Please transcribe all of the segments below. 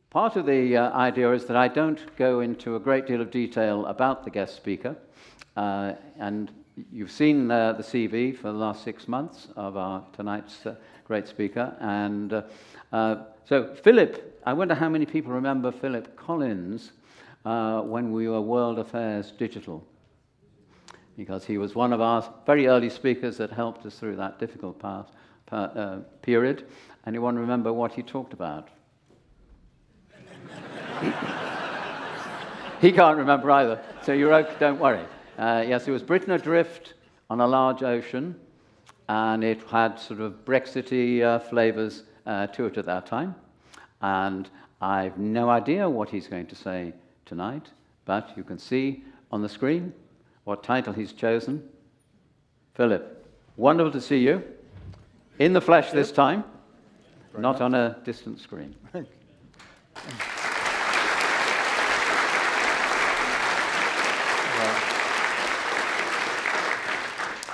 Part of the idea is that I don't go into a great deal of detail about the guest speaker, and you've seen the CV for the last 6 months of our tonight's great speaker, and so Philip, I wonder how many people remember Philip Collins when we were World Affairs Digital, because he was one of our very early speakers that helped us through that difficult period. Anyone remember what he talked about? He can't remember either, so you're okay, don't worry. Yes, it was Britain Adrift on a Large Ocean, and it had sort of Brexity flavours to it at that time. And I've no idea what he's going to say tonight, but you can see on the screen what title he's chosen. Philip, wonderful to see you, in the flesh this time, not on a distant screen.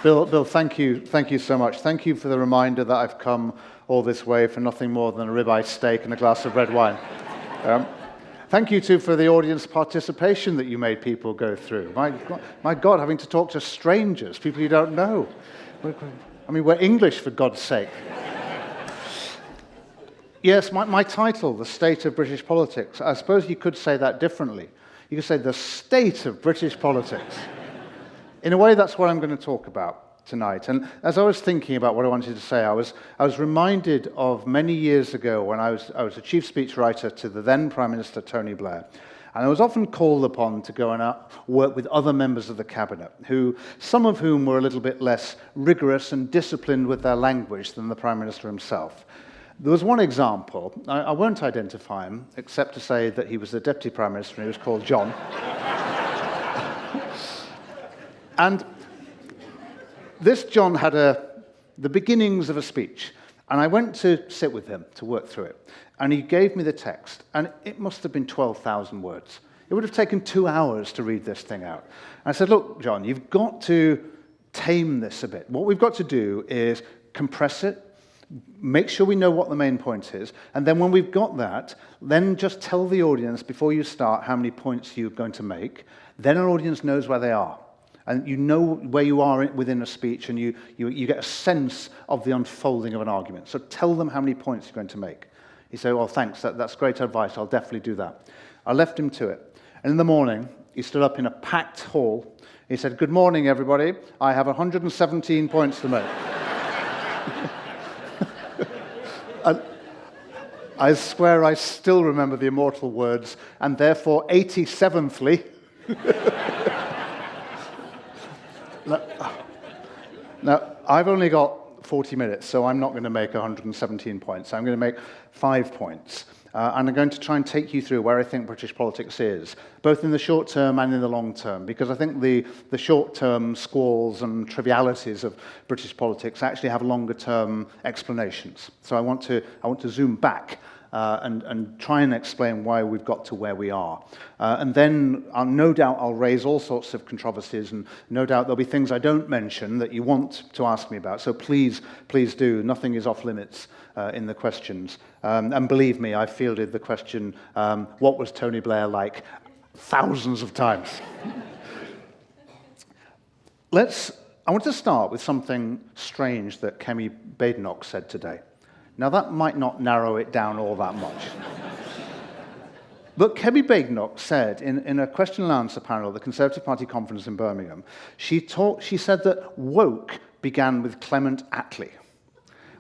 Bill, thank you so much. Thank you for the reminder that I've come all this way for nothing more than a ribeye steak and a glass of red wine. Thank you, too, for the audience participation that you made people go through. My God, having to talk to strangers, people you don't know. I mean, we're English, for God's sake. Yes, my title, The State of British Politics, I suppose you could say that differently. You could say the state of British politics. In a way, that's what I'm going to talk about tonight. And as I was thinking about what I wanted to say, I was reminded of many years ago when I was a chief speechwriter to the then Prime Minister Tony Blair. And I was often called upon to go and work with other members of the cabinet, some of whom were a little bit less rigorous and disciplined with their language than the Prime Minister himself. There was one example. I won't identify him, except to say that he was the Deputy Prime Minister and he was called John. And this John had the beginnings of a speech, and I went to sit with him to work through it. And he gave me the text, and it must have been 12,000 words. It would have taken 2 hours to read this thing out. And I said, look, John, you've got to tame this a bit. What we've got to do is compress it, make sure we know what the main point is, and then when we've got that, then just tell the audience before you start how many points you're going to make. Then our audience knows where they are. And you know where you are within a speech, and you get a sense of the unfolding of an argument. So tell them how many points you're going to make. He said, well, thanks, that's great advice, I'll definitely do that. I left him to it. And in the morning, he stood up in a packed hall. He said, good morning, everybody. I have 117 points to make. And I swear I still remember the immortal words, and therefore 87thly, Now, I've only got 40 minutes, so I'm not going to make 117 points. I'm going to make 5 points. And I'm going to try and take you through where I think British politics is, both in the short term and in the long term, because I think the short-term squalls and trivialities of British politics actually have longer-term explanations. So I want to zoom back and try and explain why we've got to where we are. And then no doubt I'll raise all sorts of controversies, and no doubt there'll be things I don't mention that you want to ask me about. So please do. Nothing is off limits in the questions. And believe me, I fielded the question, what was Tony Blair like, thousands of times. I want to start with something strange that Kemi Badenoch said today. Now, that might not narrow it down all that much. But Kemi Badenoch said in a question and answer panel at the Conservative Party conference in Birmingham, she said that woke began with Clement Attlee,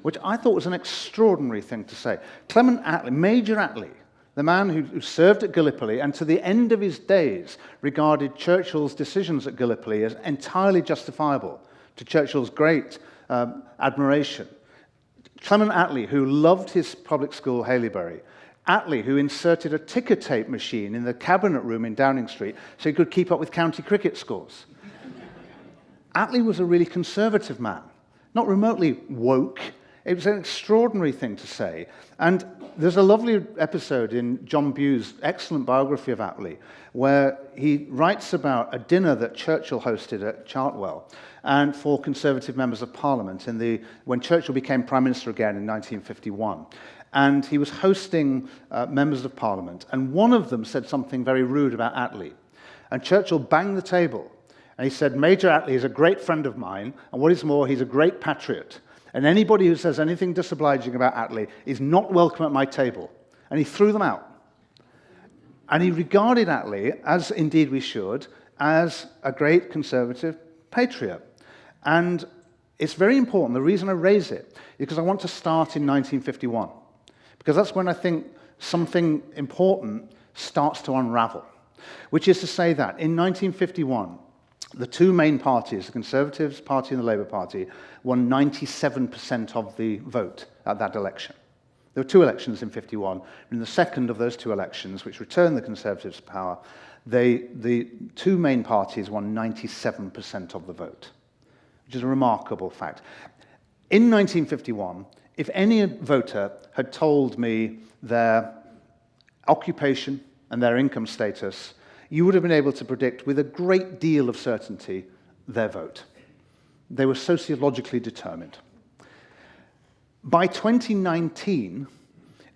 which I thought was an extraordinary thing to say. Clement Attlee, Major Attlee, the man who served at Gallipoli and to the end of his days regarded Churchill's decisions at Gallipoli as entirely justifiable, to Churchill's great admiration. Clement Attlee, who loved his public school, Haileybury. Attlee, who inserted a ticker tape machine in the cabinet room in Downing Street so he could keep up with county cricket scores. Attlee was a really conservative man, not remotely woke. It was an extraordinary thing to say. And There's a lovely episode in John Bew's excellent biography of Attlee where he writes about a dinner that Churchill hosted at Chartwell and for Conservative members of Parliament when Churchill became Prime Minister again in 1951. And he was hosting members of Parliament, and one of them said something very rude about Attlee. And Churchill banged the table, and he said, "Major Attlee is a great friend of mine, and what is more, he's a great patriot. And anybody who says anything disobliging about Attlee is not welcome at my table." And he threw them out. And he regarded Attlee, as indeed we should, as a great Conservative patriot. And it's very important. The reason I raise it is because I want to start in 1951. Because that's when I think something important starts to unravel. Which is to say that in 1951, the two main parties, the Conservative Party and the Labour Party, won 97% of the vote at that election. There were two elections in 51. In the second of those two elections, which returned the Conservatives to power, the two main parties won 97% of the vote, which is a remarkable fact. In 1951, if any voter had told me their occupation and their income status, you would have been able to predict with a great deal of certainty their vote. They were sociologically determined. By 2019,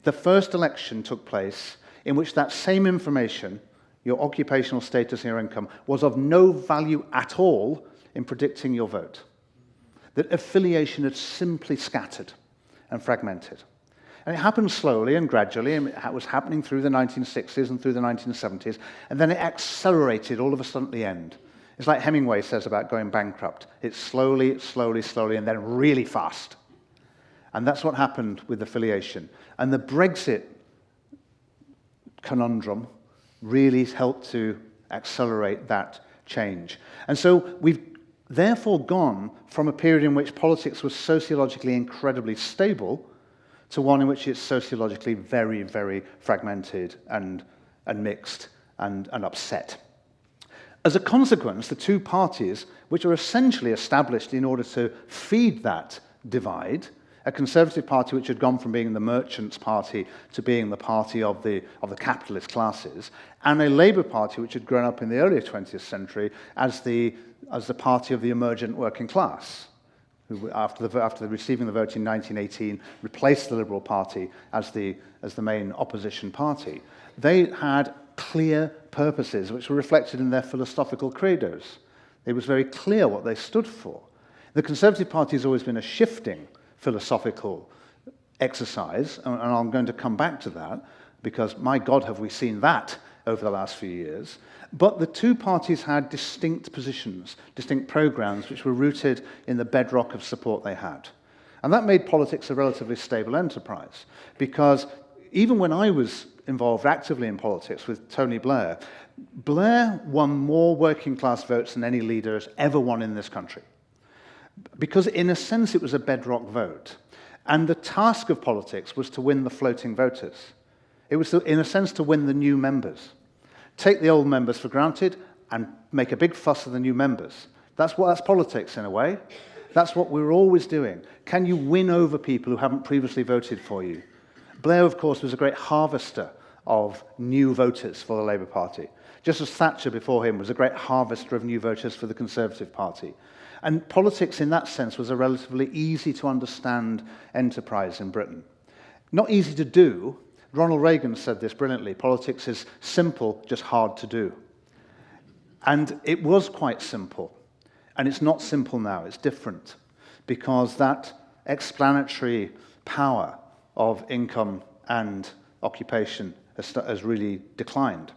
the first election took place in which that same information, your occupational status and your income, was of no value at all in predicting your vote. That affiliation had simply scattered and fragmented. And it happened slowly and gradually, and it was happening through the 1960s and through the 1970s, and then it accelerated all of a sudden at the end. It's like Hemingway says about going bankrupt. It's slowly, slowly, slowly, and then really fast. And that's what happened with affiliation. And the Brexit conundrum really helped to accelerate that change. And so we've therefore gone from a period in which politics was sociologically incredibly stable to one in which it's sociologically very, very fragmented and mixed and upset. As a consequence, the two parties, which are essentially established in order to feed that divide, a Conservative Party which had gone from being the merchants' party to being the party of the capitalist classes, and a Labour Party which had grown up in the earlier 20th century as the party of the emergent working class, who, after receiving the vote in 1918, replaced the Liberal Party as the main opposition party. They had clear purposes which were reflected in their philosophical credos. It was very clear what they stood for. The Conservative Party has always been a shifting philosophical exercise, and I'm going to come back to that, because my God, have we seen that over the last few years. But the two parties had distinct positions, distinct programs, which were rooted in the bedrock of support they had. And that made politics a relatively stable enterprise, because even when I was involved actively in politics with Tony Blair, Blair won more working class votes than any leader has ever won in this country. Because in a sense it was a bedrock vote. And the task of politics was to win the floating voters. It was, in a sense, to win the new members. Take the old members for granted and make a big fuss of the new members. That's politics in a way. That's what we're always doing. Can you win over people who haven't previously voted for you? Blair, of course, was a great harvester of new voters for the Labour Party, just as Thatcher before him was a great harvester of new voters for the Conservative Party. And politics in that sense was a relatively easy to understand enterprise in Britain. Not easy to do. Ronald Reagan said this brilliantly: politics is simple, just hard to do. And it was quite simple. And it's not simple now, it's different. Because that explanatory power of income and occupation has really declined.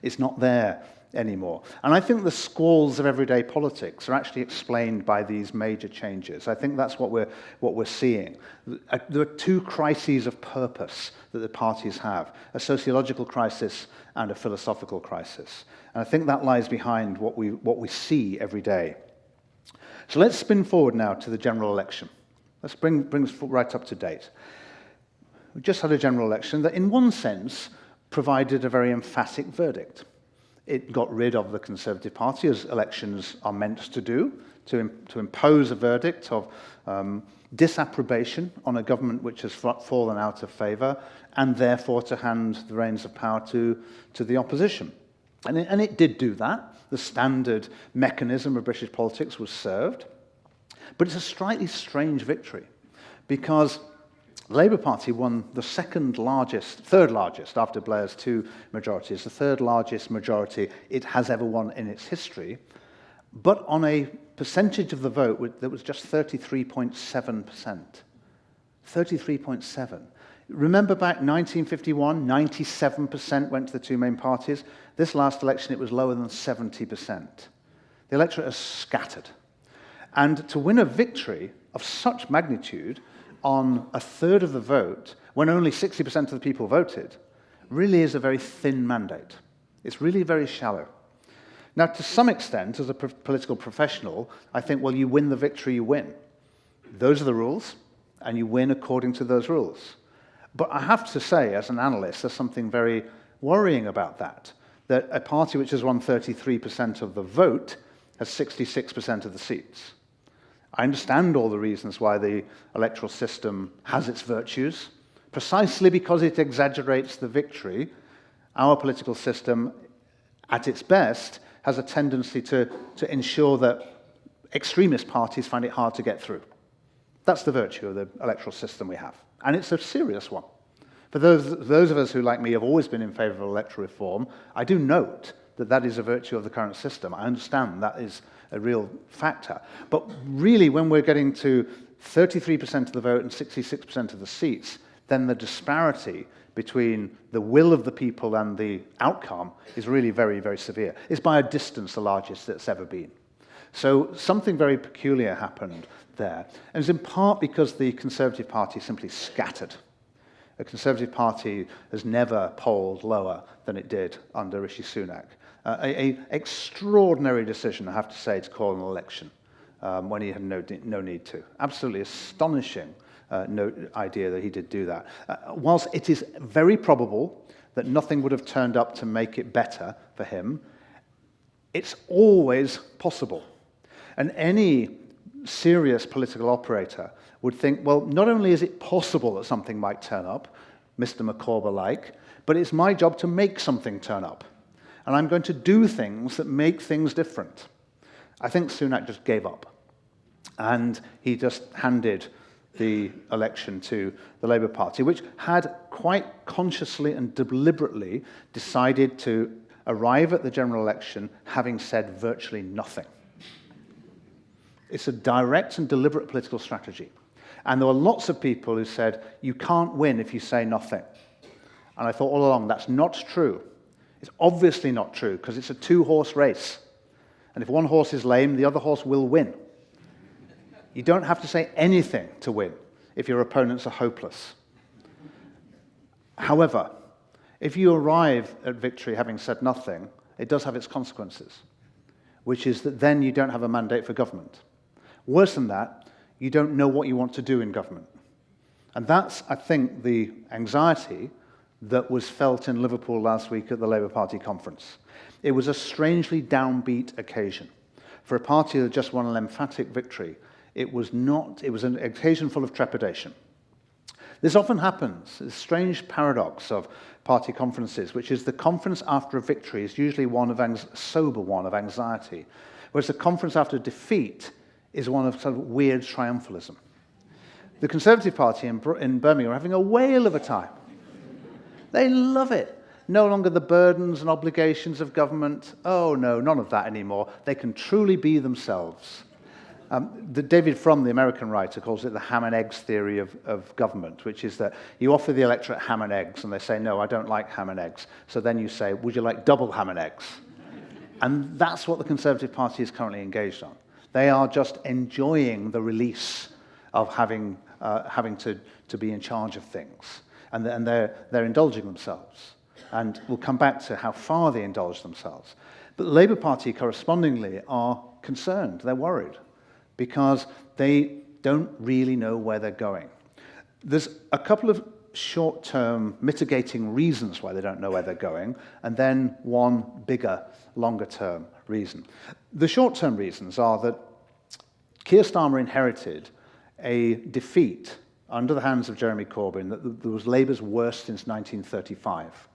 It's not there anymore. And I think the squalls of everyday politics are actually explained by these major changes. I think that's what we're seeing. There are two crises of purpose that the parties have: a sociological crisis and a philosophical crisis. And I think that lies behind what we see every day. So let's spin forward now to the general election. Let's bring us right up to date. We just had a general election that, in one sense, provided a very emphatic verdict. It got rid of the Conservative Party, as elections are meant to do, to impose a verdict of disapprobation on a government which has fallen out of favour, and therefore to hand the reins of power to the opposition. And it did do that. The standard mechanism of British politics was served. But it's a slightly strange victory, because the Labour Party won the third largest after Blair's 2 majorities, the third largest majority it has ever won in its history, but on a percentage of the vote that was just 33.7%. 33.7. Remember back 1951, 97% went to the two main parties. This last election, it was lower than 70%. The electorate has scattered. And to win a victory of such magnitude on a third of the vote, when only 60% of the people voted, really is a very thin mandate. It's really very shallow. Now, to some extent, as a political professional, I think, well, you win the victory, you win. Those are the rules, and you win according to those rules. But I have to say, as an analyst, there's something very worrying about that a party which has won 33% of the vote has 66% of the seats. I understand all the reasons why the electoral system has its virtues. Precisely because it exaggerates the victory, our political system, at its best, has a tendency to ensure that extremist parties find it hard to get through. That's the virtue of the electoral system we have. And it's a serious one. For those of us who, like me, have always been in favour of electoral reform, I do note that that is a virtue of the current system. I understand that is a real factor. But really, when we're getting to 33% of the vote and 66% of the seats, then the disparity between the will of the people and the outcome is really very, very severe. It's by a distance the largest that's ever been. So something very peculiar happened there. And it's in part because the Conservative Party simply scattered. The Conservative Party has never polled lower than it did under Rishi Sunak. An extraordinary decision, I have to say, to call an election when he had no need to. Absolutely astonishing idea that he did do that. Whilst it is very probable that nothing would have turned up to make it better for him, it's always possible. And any serious political operator would think, well, not only is it possible that something might turn up, Mr. McCorber-like, but it's my job to make something turn up. And I'm going to do things that make things different. I think Sunak just gave up. And he just handed the election to the Labour Party, which had quite consciously and deliberately decided to arrive at the general election having said virtually nothing. It's a direct and deliberate political strategy. And there were lots of people who said, you can't win if you say nothing. And I thought all along, that's not true. It's obviously not true, because it's a two-horse race. And if one horse is lame, the other horse will win. You don't have to say anything to win if your opponents are hopeless. However, if you arrive at victory having said nothing, it does have its consequences, which is that then you don't have a mandate for government. Worse than that, you don't know what you want to do in government. And that's, I think, the anxiety that was felt in Liverpool last week at the Labour Party conference. It was a strangely downbeat occasion. For a party that just won an emphatic victory, it was an occasion full of trepidation. This often happens, this strange paradox of party conferences, which is the conference after a victory is usually a sober one of anxiety, whereas the conference after a defeat is one of sort of weird triumphalism. The Conservative Party in Birmingham are having a whale of a time. They love it. No longer the burdens and obligations of government. Oh, no, none of that anymore. They can truly be themselves. David Frum, the American writer, calls it the ham and eggs theory of government, which is that you offer the electorate ham and eggs, and they say, no, I don't like ham and eggs. So then you say, would you like double ham and eggs? And that's what the Conservative Party is currently engaged on. They are just enjoying the release of having to be in charge of things. And they're indulging themselves. And we'll come back to how far they indulge themselves. But the Labour Party, correspondingly, are concerned. They're worried because they don't really know where they're going. There's a couple of short-term mitigating reasons why they don't know where they're going, and then one bigger, longer-term reason. The short-term reasons are that Keir Starmer inherited a defeat under the hands of Jeremy Corbyn that was Labour's worst since 1935.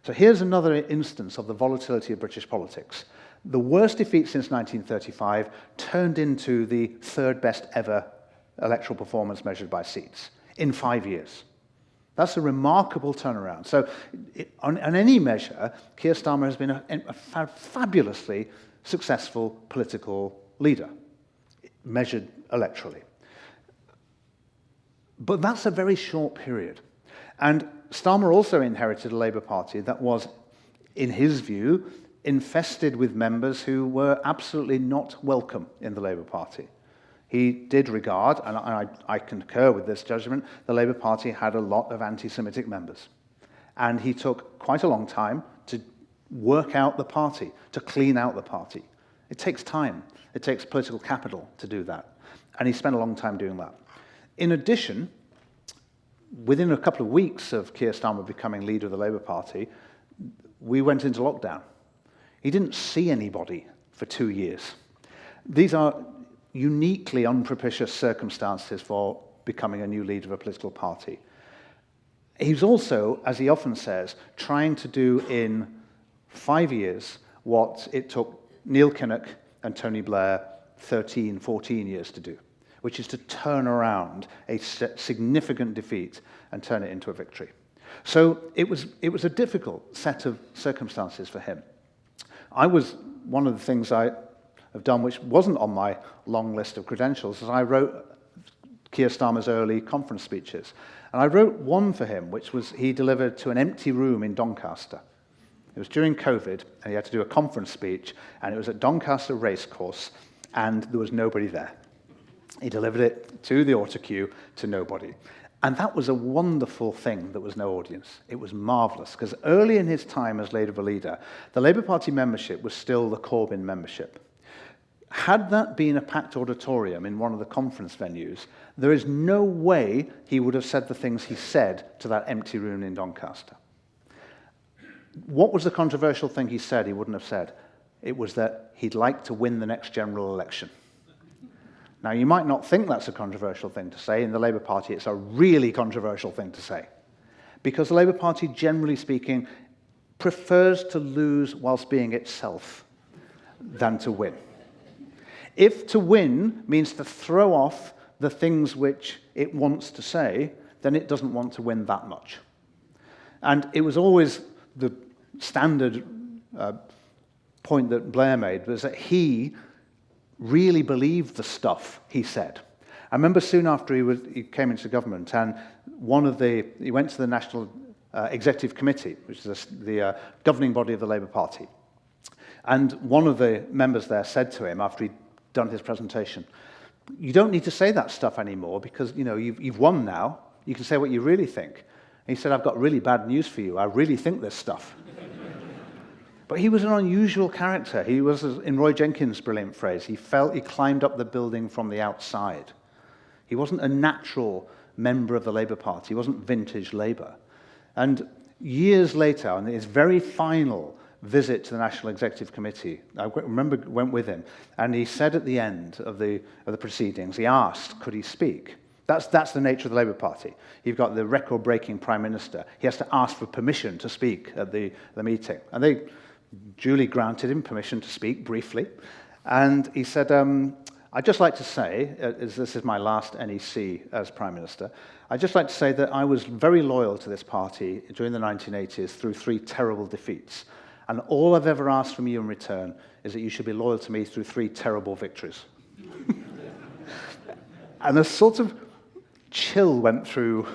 So here's another instance of the volatility of British politics. The worst defeat since 1935 turned into the third best ever electoral performance measured by seats in 5 years. That's a remarkable turnaround. So on any measure, Keir Starmer has been a fabulously successful political leader, measured electorally. But that's a very short period. And Starmer also inherited a Labour Party that was, in his view, infested with members who were absolutely not welcome in the Labour Party. He did regard, and I concur with this judgment, the Labour Party had a lot of anti-Semitic members. And he took quite a long time to work out the party, to clean out the party. It takes time. It takes political capital to do that. And he spent a long time doing that. In addition, within a couple of weeks of Keir Starmer becoming leader of the Labour Party, we went into lockdown. He didn't see anybody for 2 years. These are uniquely unpropitious circumstances for becoming a new leader of a political party. He's also, as he often says, trying to do in 5 years what it took Neil Kinnock and Tony Blair 13, 14 years to do, which is to turn around a significant defeat and turn it into a victory. So it was a difficult set of circumstances for him. One of the things I have done, which wasn't on my long list of credentials, is I wrote Keir Starmer's early conference speeches. And I wrote one for him, which was he delivered to an empty room in Doncaster. It was during COVID, and he had to do a conference speech, and it was at Doncaster Racecourse, and there was nobody there. He delivered it to the autocue to nobody. And that was a wonderful thing, there was no audience. It was marvellous, because early in his time as Labour leader, the Labour Party membership was still the Corbyn membership. Had that been a packed auditorium in one of the conference venues, there is no way he would have said the things he said to that empty room in Doncaster. What was the controversial thing he said he wouldn't have said? It was that he'd like to win the next general election. Now, you might not think that's a controversial thing to say. In the Labour Party, it's a really controversial thing to say. Because the Labour Party, generally speaking, prefers to lose whilst being itself than to win. If to win means to throw off the things which it wants to say, then it doesn't want to win that much. And it was always the standard point that Blair made, was that he really believed the stuff he said. I remember soon after he came into government, and he went to the National Executive Committee, which is the governing body of the Labour Party. And one of the members there said to him after he'd done his presentation, "You don't need to say that stuff anymore because you've won now. You can say what you really think." And he said, "I've got really bad news for you. I really think this stuff." But he was an unusual character. He was, in Roy Jenkins' brilliant phrase, he climbed up the building from the outside. He wasn't a natural member of the Labour Party. He wasn't vintage Labour. And years later, on his very final visit to the National Executive Committee, I remember went with him, and he said at the end of the proceedings, he asked, could he speak? That's the nature of the Labour Party. You've got the record-breaking Prime Minister. He has to ask for permission to speak at the meeting. And they duly granted him permission to speak briefly. And he said, I'd just like to say, as this is my last NEC as Prime Minister, I'd just like to say that I was very loyal to this party during the 1980s through 3 terrible defeats. And all I've ever asked from you in return is that you should be loyal to me through 3 terrible victories. And a sort of chill went through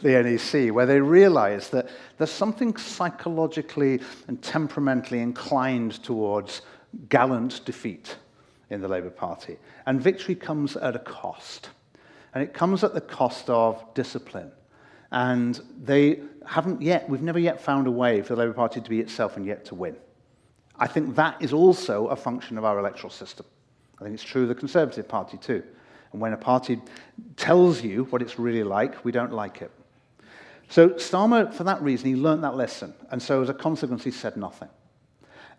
the NEC, where they realized that there's something psychologically and temperamentally inclined towards gallant defeat in the Labour Party. And victory comes at a cost. And it comes at the cost of discipline. And we've never yet found a way for the Labour Party to be itself and yet to win. I think that is also a function of our electoral system. I think it's true of the Conservative Party too. And when a party tells you what it's really like, we don't like it. So Starmer, for that reason, he learnt that lesson. And so as a consequence, he said nothing.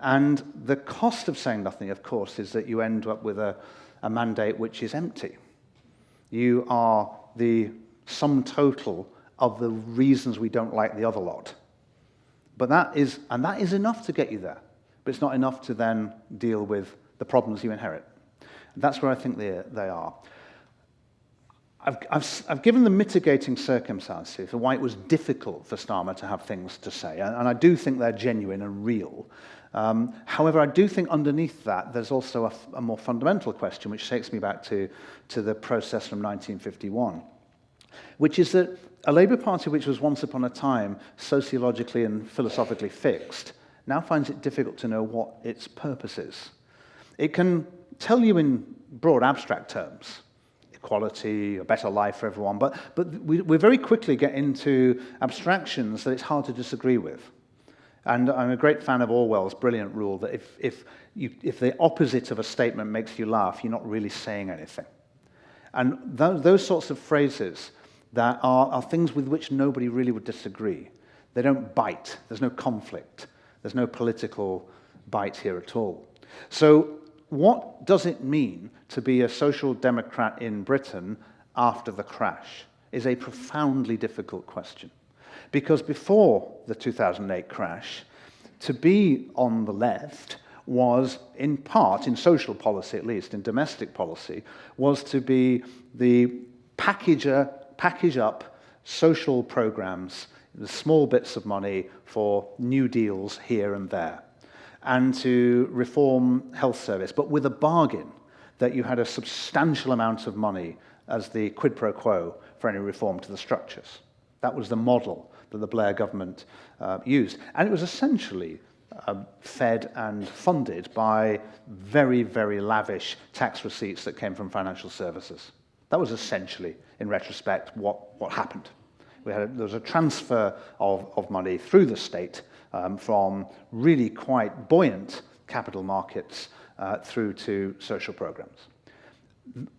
And the cost of saying nothing, of course, is that you end up with a mandate which is empty. You are the sum total of the reasons we don't like the other lot. But that is enough to get you there. But it's not enough to then deal with the problems you inherit. That's where I think they are. I've given the mitigating circumstances for why it was difficult for Starmer to have things to say, and I do think they're genuine and real. However, I do think underneath that there's also a more fundamental question, which takes me back to the process from 1951, which is that a Labour Party which was once upon a time sociologically and philosophically fixed now finds it difficult to know what its purpose is. It can tell you in broad abstract terms, equality, a better life for everyone, but we very quickly get into abstractions that it's hard to disagree with. And I'm a great fan of Orwell's brilliant rule that if the opposite of a statement makes you laugh, you're not really saying anything. And those sorts of phrases that are things with which nobody really would disagree. They don't bite. There's no conflict. There's no political bite here at all. So what does it mean to be a social democrat in Britain after the crash is a profoundly difficult question. Because before the 2008 crash, to be on the left was, in part, in social policy at least, in domestic policy, was to be the package up social programs, the small bits of money for new deals here and there, and to reform health service, but with a bargain that you had a substantial amount of money as the quid pro quo for any reform to the structures. That was the model that the Blair government used. And it was essentially fed and funded by very, very lavish tax receipts that came from financial services. That was essentially, in retrospect, what happened. There was a transfer of money through the state from really quite buoyant capital markets through to social programs.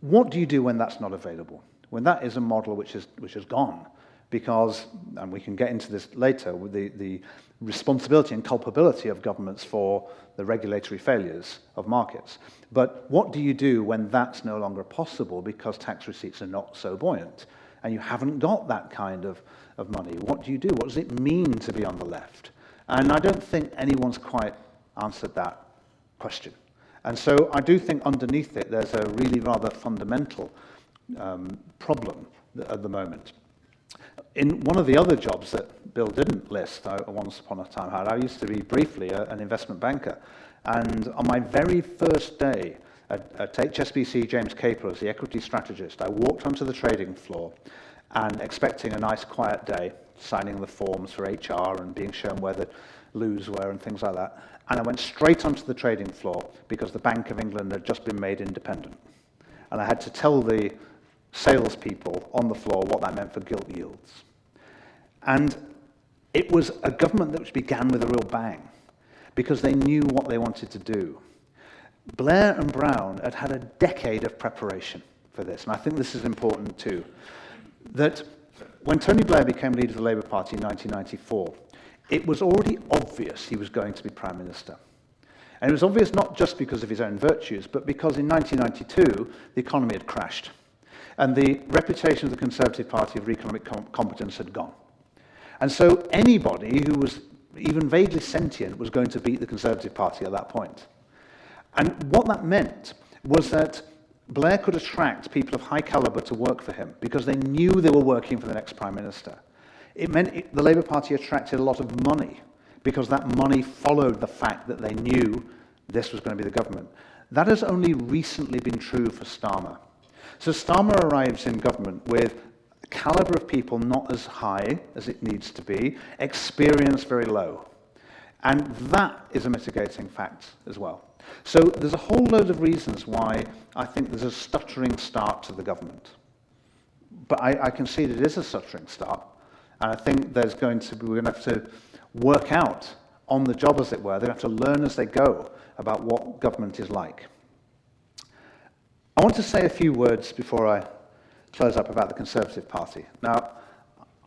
What do you do when that's not available? When that is a model which is gone? Because, and we can get into this later, with the responsibility and culpability of governments for the regulatory failures of markets. But what do you do when that's no longer possible because tax receipts are not so buoyant and you haven't got that kind of money? What do you do? What does it mean to be on the left? And I don't think anyone's quite answered that question. And so I do think underneath it there's a really rather fundamental problem at the moment. In one of the other jobs that Bill didn't list, I once upon a time had, I used to be briefly an investment banker. And on my very first day at HSBC James Capel as the equity strategist, I walked onto the trading floor and expecting a nice quiet day, signing the forms for HR and being shown where the loos were and things like that. And I went straight onto the trading floor because the Bank of England had just been made independent. And I had to tell the salespeople on the floor what that meant for gilt yields. And it was a government that began with a real bang because they knew what they wanted to do. Blair and Brown had had a decade of preparation for this, and I think this is important too, that when Tony Blair became leader of the Labour Party in 1994, it was already obvious he was going to be Prime Minister. And it was obvious not just because of his own virtues, but because in 1992, the economy had crashed. And the reputation of the Conservative Party of economic competence had gone. And so anybody who was even vaguely sentient was going to beat the Conservative Party at that point. And what that meant was that Blair could attract people of high calibre to work for him because they knew they were working for the next Prime Minister. It meant the Labour Party attracted a lot of money because that money followed the fact that they knew this was going to be the government. That has only recently been true for Starmer. So Starmer arrives in government with a calibre of people not as high as it needs to be, experience very low. And that is a mitigating fact as well. So there's a whole load of reasons why I think there's a stuttering start to the government. But I concede it is a stuttering start. And I think we're going to have to work out on the job, as it were. They have to learn as they go about what government is like. I want to say a few words before I close up about the Conservative Party. Now,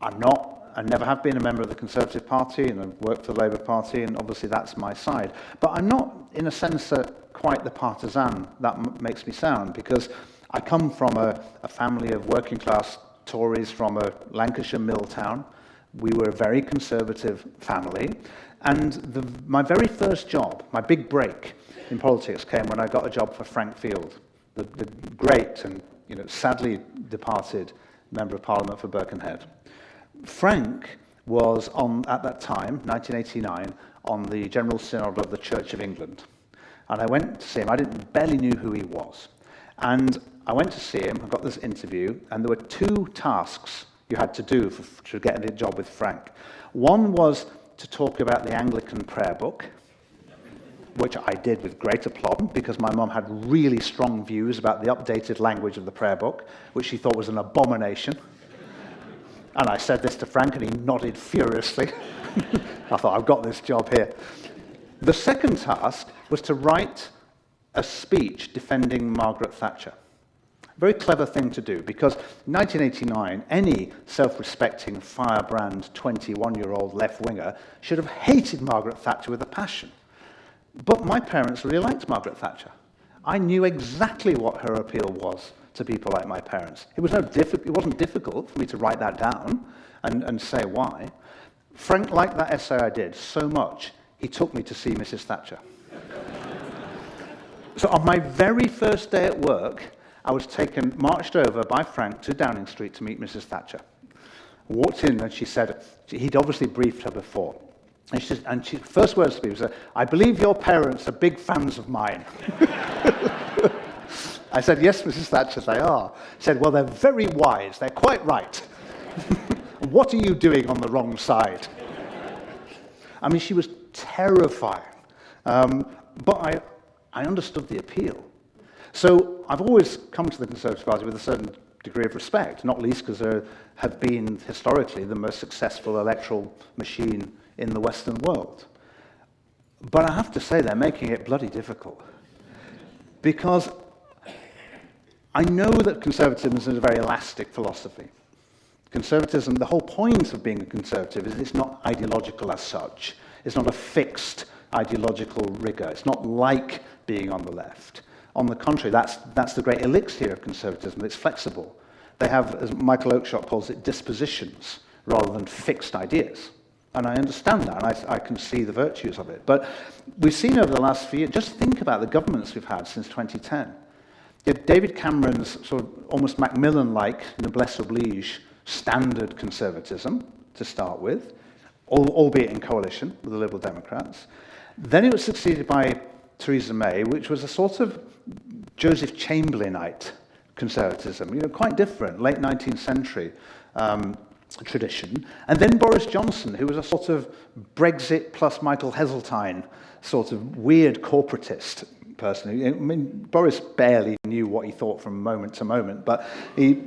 I never have been a member of the Conservative Party, and I've worked for the Labour Party, and obviously that's my side. But I'm not, in a sense, quite the partisan that makes me sound, because I come from a family of working class Tories from a Lancashire mill town. We were a very conservative family. And my very first job, my big break in politics, came when I got a job for Frank Field, the great and sadly departed Member of Parliament for Birkenhead. Frank was at that time, 1989, on the General Synod of the Church of England. And I went to see him. I barely knew who he was. And I went to see him, I got this interview, and there were two tasks you had to do to get a job with Frank. One was to talk about the Anglican prayer book, which I did with great aplomb, because my mum had really strong views about the updated language of the prayer book, which she thought was an abomination. And I said this to Frank, and he nodded furiously. I thought, I've got this job here. The second task was to write a speech defending Margaret Thatcher. Very clever thing to do, because in 1989, any self-respecting, firebrand 21-year-old left-winger should have hated Margaret Thatcher with a passion. But my parents really liked Margaret Thatcher. I knew exactly what her appeal was to people like my parents. It wasn't difficult for me to write that down and say why. Frank liked that essay I did so much, he took me to see Mrs. Thatcher. So on my very first day at work, I was marched over by Frank to Downing Street to meet Mrs. Thatcher. I walked in and she said, he'd obviously briefed her before. And she first words to me was, I believe your parents are big fans of mine. I said, yes, Mrs. Thatcher, they are. She said, well, they're very wise. They're quite right. What are you doing on the wrong side? I mean, she was terrifying. But I understood the appeal. So I've always come to the Conservative Party with a certain degree of respect, not least because they have been historically the most successful electoral machine in the Western world. But I have to say they're making it bloody difficult. Because I know that conservatism is a very elastic philosophy. Conservatism, the whole point of being a conservative is it's not ideological as such. It's not a fixed ideological rigor. It's not like being on the left. On the contrary, that's the great elixir of conservatism. It's flexible. They have, as Michael Oakeshott calls it, dispositions rather than fixed ideas. And I understand that, and I can see the virtues of it. But we've seen over the last few years, just think about the governments we've had since 2010. David Cameron's sort of almost Macmillan-like noblesse oblige standard conservatism to start with, albeit in coalition with the Liberal Democrats. Then it was succeeded by Theresa May, which was a sort of Joseph Chamberlainite conservatism, quite different, late 19th century tradition. And then Boris Johnson, who was a sort of Brexit plus Michael Heseltine sort of weird corporatist person. I mean, Boris barely knew what he thought from moment to moment, but he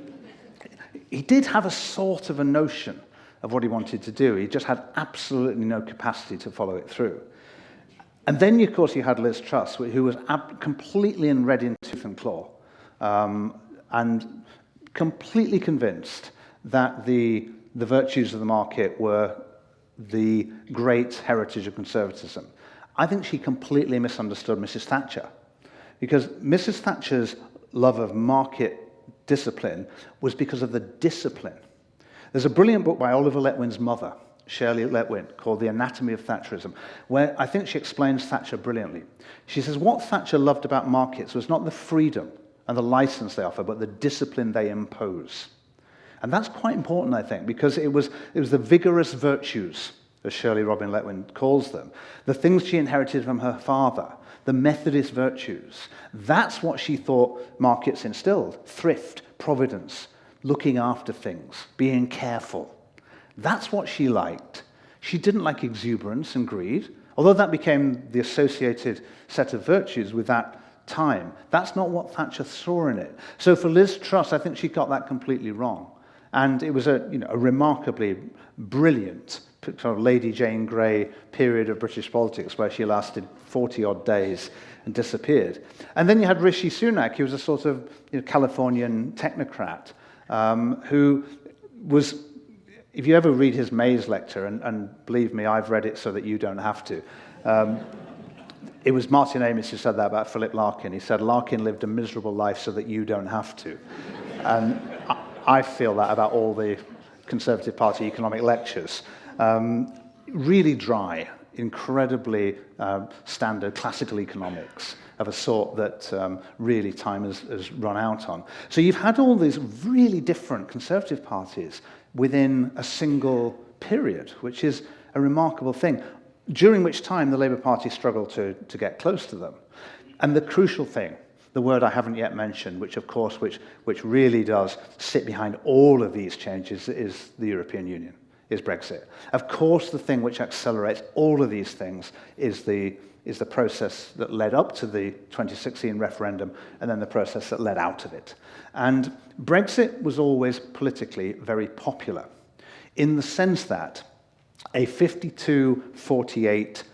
did have a sort of a notion of what he wanted to do. He just had absolutely no capacity to follow it through. And then, of course, you had Liz Truss, who was completely read in tooth and claw, and completely convinced that the virtues of the market were the great heritage of conservatism. I think she completely misunderstood Mrs. Thatcher, because Mrs. Thatcher's love of market discipline was because of the discipline. There's a brilliant book by Oliver Letwin's mother, Shirley Letwin, called The Anatomy of Thatcherism, where I think she explains Thatcher brilliantly. She says what Thatcher loved about markets was not the freedom and the license they offer, but the discipline they impose. And that's quite important, I think, because it was the vigorous virtues, as Shirley Robin Letwin calls them, the things she inherited from her father, the Methodist virtues. That's what she thought markets instilled: thrift, providence, looking after things, being careful. That's what she liked. She didn't like exuberance and greed, although that became the associated set of virtues with that time. That's not what Thatcher saw in it. So for Liz Truss, I think she got that completely wrong. And it was a remarkably brilliant sort of Lady Jane Grey period of British politics where she lasted 40-odd days and disappeared. And then you had Rishi Sunak, who was a sort of Californian technocrat who was, if you ever read his Mays lecture, and believe me, I've read it so that you don't have to, it was Martin Amis who said that about Philip Larkin. He said, Larkin lived a miserable life so that you don't have to. And I feel that about all the Conservative Party economic lectures. Really dry, incredibly standard classical economics of a sort that really time has run out on. So you've had all these really different Conservative parties within a single period, which is a remarkable thing, during which time the Labour Party struggled to get close to them. And the crucial thing, the word I haven't yet mentioned, which of course, which really does sit behind all of these changes, is the European Union, is Brexit. Of course, the thing which accelerates all of these things is the process that led up to the 2016 referendum and then the process that led out of it. And Brexit was always politically very popular in the sense that a 52-48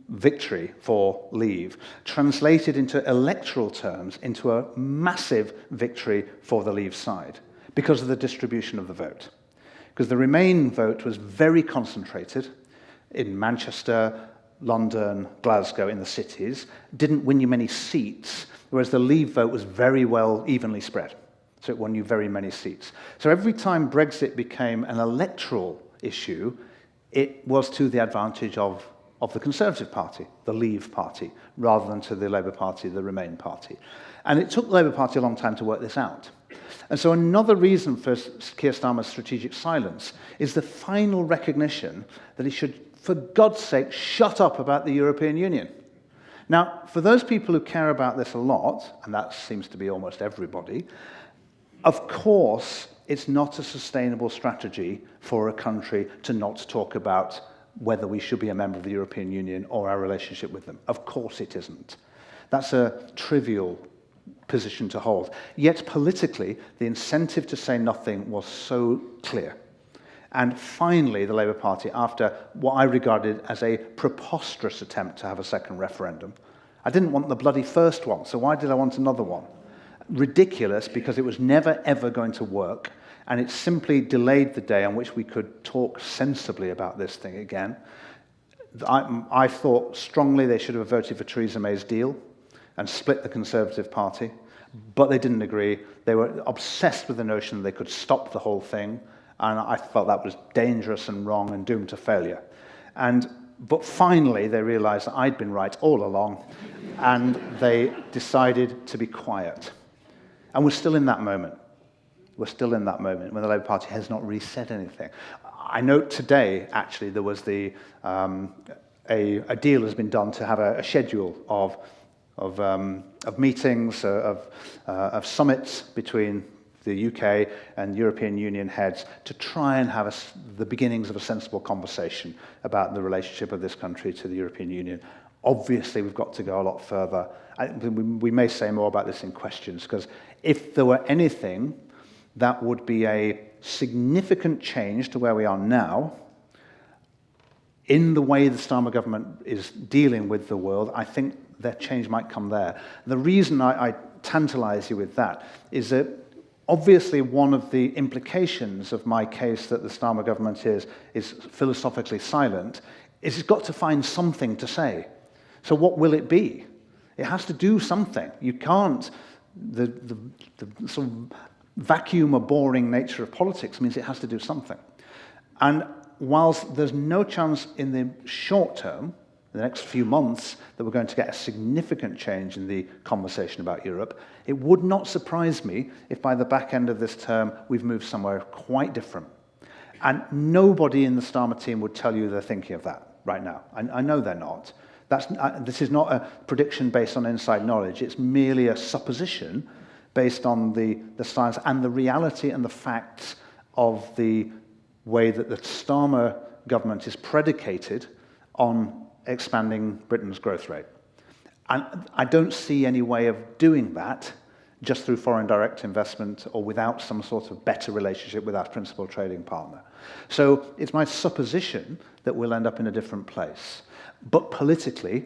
victory for Leave translated into electoral terms into a massive victory for the Leave side because of the distribution of the vote. Because the Remain vote was very concentrated in Manchester, London, Glasgow, in the cities, didn't win you many seats, whereas the Leave vote was very well evenly spread. So it won you very many seats. So every time Brexit became an electoral issue, it was to the advantage of the Conservative Party, the Leave Party, rather than to the Labour Party, the Remain Party. And it took the Labour Party a long time to work this out. And so another reason for Keir Starmer's strategic silence is the final recognition that he should, for God's sake, shut up about the European Union. Now, for those people who care about this a lot, and that seems to be almost everybody, of course, it's not a sustainable strategy for a country to not talk about whether we should be a member of the European Union or our relationship with them. Of course it isn't. That's a trivial position to hold. Yet politically, the incentive to say nothing was so clear. And finally, the Labour Party, after what I regarded as a preposterous attempt to have a second referendum, I didn't want the bloody first one, so why did I want another one? Ridiculous, because it was never, ever going to work, and it simply delayed the day on which we could talk sensibly about this thing again. I thought strongly they should have voted for Theresa May's deal and split the Conservative Party, but they didn't agree. They were obsessed with the notion that they could stop the whole thing, and I felt that was dangerous and wrong and doomed to failure. But finally, they realized that I'd been right all along, and they decided to be quiet. And we're still in that moment. We're still in that moment when the Labour Party has not really said anything. I note today, actually, there was a deal has been done to have a schedule of meetings, of summits between the UK and European Union heads to try and have the beginnings of a sensible conversation about the relationship of this country to the European Union. Obviously, we've got to go a lot further. We may say more about this in questions, because if there were anything that would be a significant change to where we are now, in the way the Starmer government is dealing with the world, I think that change might come there. The reason I tantalize you with that is that obviously one of the implications of my case that the Starmer government is philosophically silent is it's got to find something to say. So what will it be? It has to do something. You can't, the sort of vacuum or boring nature of politics means it has to do something. And whilst there's no chance in the short term, the next few months, that we're going to get a significant change in the conversation about Europe, it would not surprise me if by the back end of this term we've moved somewhere quite different. And nobody in the Starmer team would tell you they're thinking of that right now. I know they're not. This is not a prediction based on inside knowledge. It's merely a supposition based on the science and the reality and the facts of the way that the Starmer government is predicated on expanding Britain's growth rate. And I don't see any way of doing that just through foreign direct investment or without some sort of better relationship with our principal trading partner. So it's my supposition that we'll end up in a different place. But politically,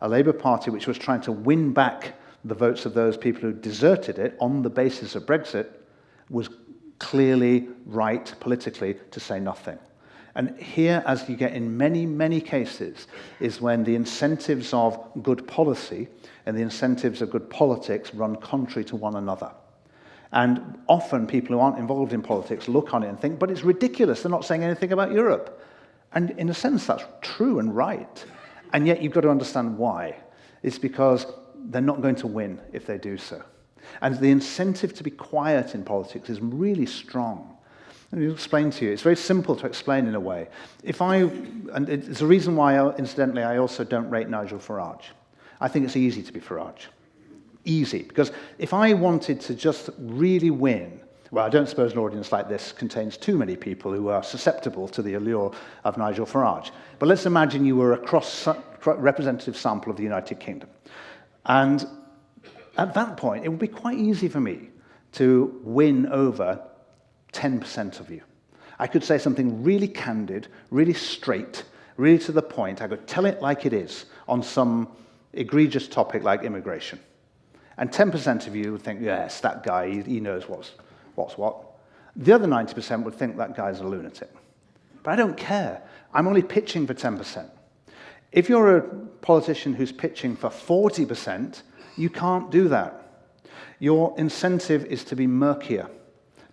a Labour Party which was trying to win back the votes of those people who deserted it on the basis of Brexit was clearly right politically to say nothing. And here, as you get in many, many cases, is when the incentives of good policy and the incentives of good politics run contrary to one another. And often people who aren't involved in politics look on it and think, but it's ridiculous, they're not saying anything about Europe. And in a sense, that's true and right. And yet you've got to understand why. It's because they're not going to win if they do so. And the incentive to be quiet in politics is really strong. Let me explain to you. It's very simple to explain in a way. And it's a reason why, incidentally, I also don't rate Nigel Farage. I think it's easy to be Farage. Easy. Because if I wanted to just really win, well, I don't suppose an audience like this contains too many people who are susceptible to the allure of Nigel Farage. But let's imagine you were a cross-representative sample of the United Kingdom. And at that point, it would be quite easy for me to win over 10% of you. I could say something really candid, really straight, really to the point. I could tell it like it is on some egregious topic like immigration. And 10% of you would think, yes, that guy, he knows what's what. The other 90% would think that guy's a lunatic. But I don't care. I'm only pitching for 10%. If you're a politician who's pitching for 40%, you can't do that. Your incentive is to be murkier,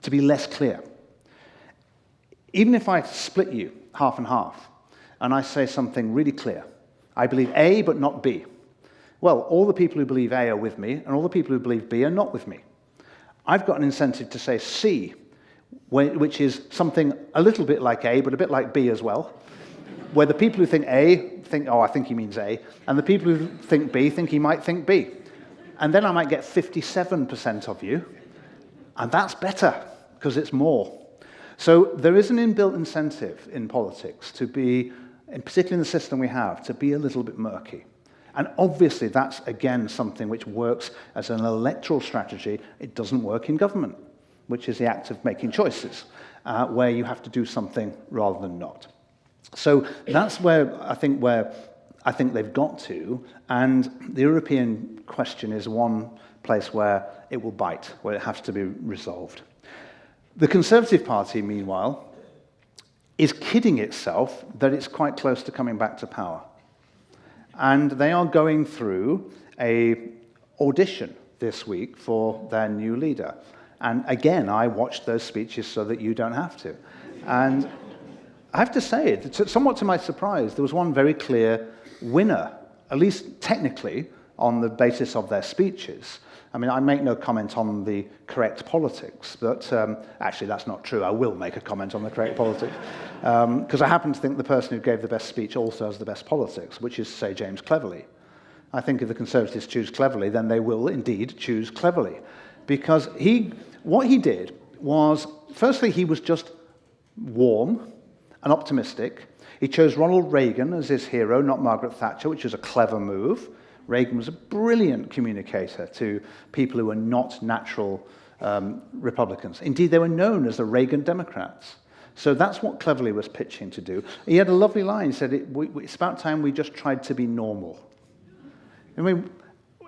to be less clear. Even if I split you half and half, and I say something really clear, I believe A but not B. Well, all the people who believe A are with me, and all the people who believe B are not with me. I've got an incentive to say C, which is something a little bit like A, but a bit like B as well, where the people who think A think, oh, I think he means A, and the people who think B think he might think B. And then I might get 57% of you, and that's better, because it's more. So there is an inbuilt incentive in politics to be, and particularly in the system we have, to be a little bit murky. And obviously that's, again, something which works as an electoral strategy. It doesn't work in government, which is the act of making choices, where you have to do something rather than not. So that's where I think they've got to, and the European question is one place where it will bite, where it has to be resolved. The Conservative Party, meanwhile, is kidding itself that it's quite close to coming back to power. And they are going through an audition this week for their new leader. And again, I watched those speeches so that you don't have to. And I have to say, somewhat to my surprise, there was one very clear winner, at least technically, on the basis of their speeches. I mean, I make no comment on the correct politics, but actually that's not true. I will make a comment on the correct politics, because I happen to think the person who gave the best speech also has the best politics, which is, say, James Cleverly. I think if the Conservatives choose Cleverly, then they will indeed choose Cleverly, because what he did was, firstly, he was just warm and optimistic. He chose Ronald Reagan as his hero, not Margaret Thatcher, which was a clever move. Reagan was a brilliant communicator to people who were not natural Republicans. Indeed, they were known as the Reagan Democrats. So that's what Cleverly was pitching to do. He had a lovely line. He said, it's about time we just tried to be normal. I mean,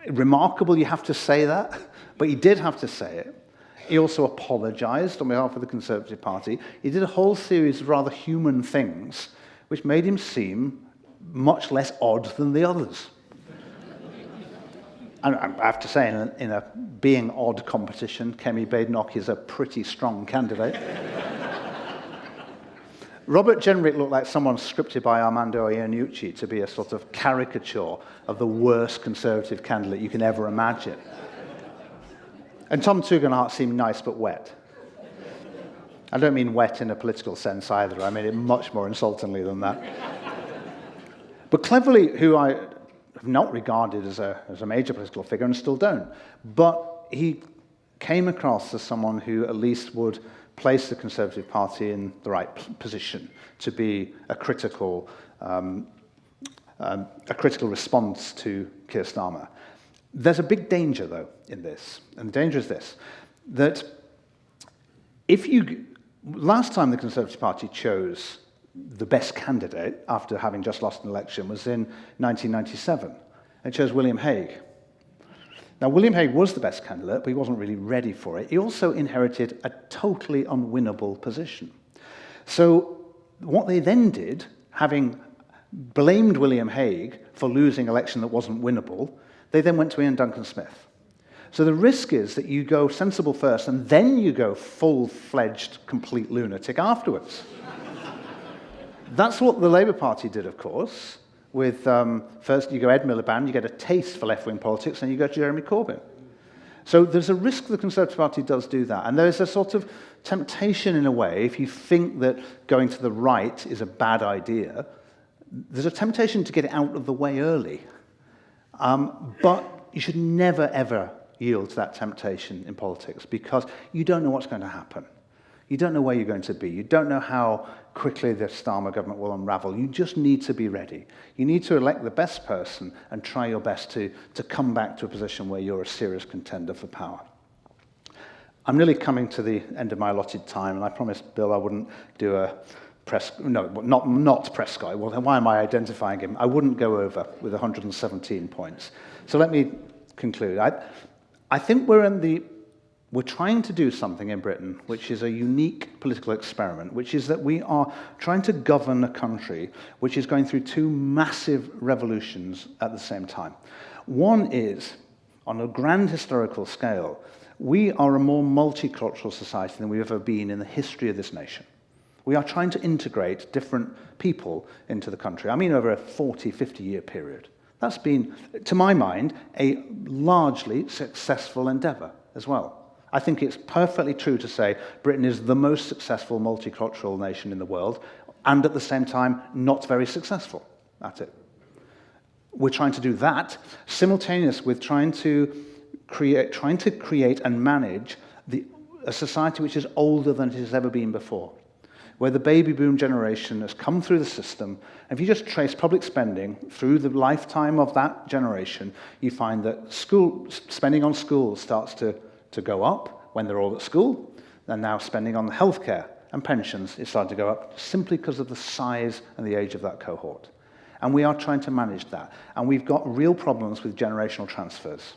remarkable you have to say that, but he did have to say it. He also apologized on behalf of the Conservative Party. He did a whole series of rather human things, which made him seem much less odd than the others. And I have to say, in a being odd competition, Kemi Badenoch is a pretty strong candidate. Robert Jenrick looked like someone scripted by Armando Iannucci to be a sort of caricature of the worst Conservative candidate you can ever imagine. And Tom Tugendhat seemed nice but wet. I don't mean wet in a political sense either. I mean it much more insultingly than that. But Cleverly, who I have not regarded as a major political figure and still don't, but he came across as someone who at least would place the Conservative Party in the right position to be a critical response to Keir Starmer. There's a big danger, though, in this, and the danger is this, that last time the Conservative Party chose the best candidate after having just lost an election was in 1997. It chose William Hague. Now, William Hague was the best candidate, but he wasn't really ready for it. He also inherited a totally unwinnable position. So what they then did, having blamed William Hague for losing an election that wasn't winnable, they then went to Ian Duncan Smith. So the risk is that you go sensible first and then you go full-fledged, complete lunatic afterwards. That's what the Labour Party did, of course, with first you go Ed Miliband, you get a taste for left-wing politics, and you go to Jeremy Corbyn. So there's a risk the Conservative Party does do that. And there's a sort of temptation in a way, if you think that going to the right is a bad idea, there's a temptation to get it out of the way early. But you should never, ever yield to that temptation in politics because you don't know what's going to happen. You don't know where you're going to be. You don't know how quickly the Starmer government will unravel. You just need to be ready. You need to elect the best person and try your best to come back to a position where you're a serious contender for power. I'm nearly coming to the end of my allotted time, and I promised Bill I wouldn't do a not Prescott. Well, why am I identifying him? I wouldn't go over with 117 points. So let me conclude. I think we're trying to do something in Britain which is a unique political experiment, which is that we are trying to govern a country which is going through two massive revolutions at the same time. One is, on a grand historical scale, we are a more multicultural society than we've ever been in the history of this nation. We are trying to integrate different people into the country. I mean, over a 40, 50-year period. That's been, to my mind, a largely successful endeavour as well. I think it's perfectly true to say Britain is the most successful multicultural nation in the world, and at the same time, not very successful at it. We're trying to do that simultaneous with trying to create and manage a society which is older than it has ever been before, where the baby boom generation has come through the system. And if you just trace public spending through the lifetime of that generation, you find that spending on schools starts to go up when they're all at school, and now spending on healthcare and pensions is starting to go up simply because of the size and the age of that cohort. And we are trying to manage that. And we've got real problems with generational transfers.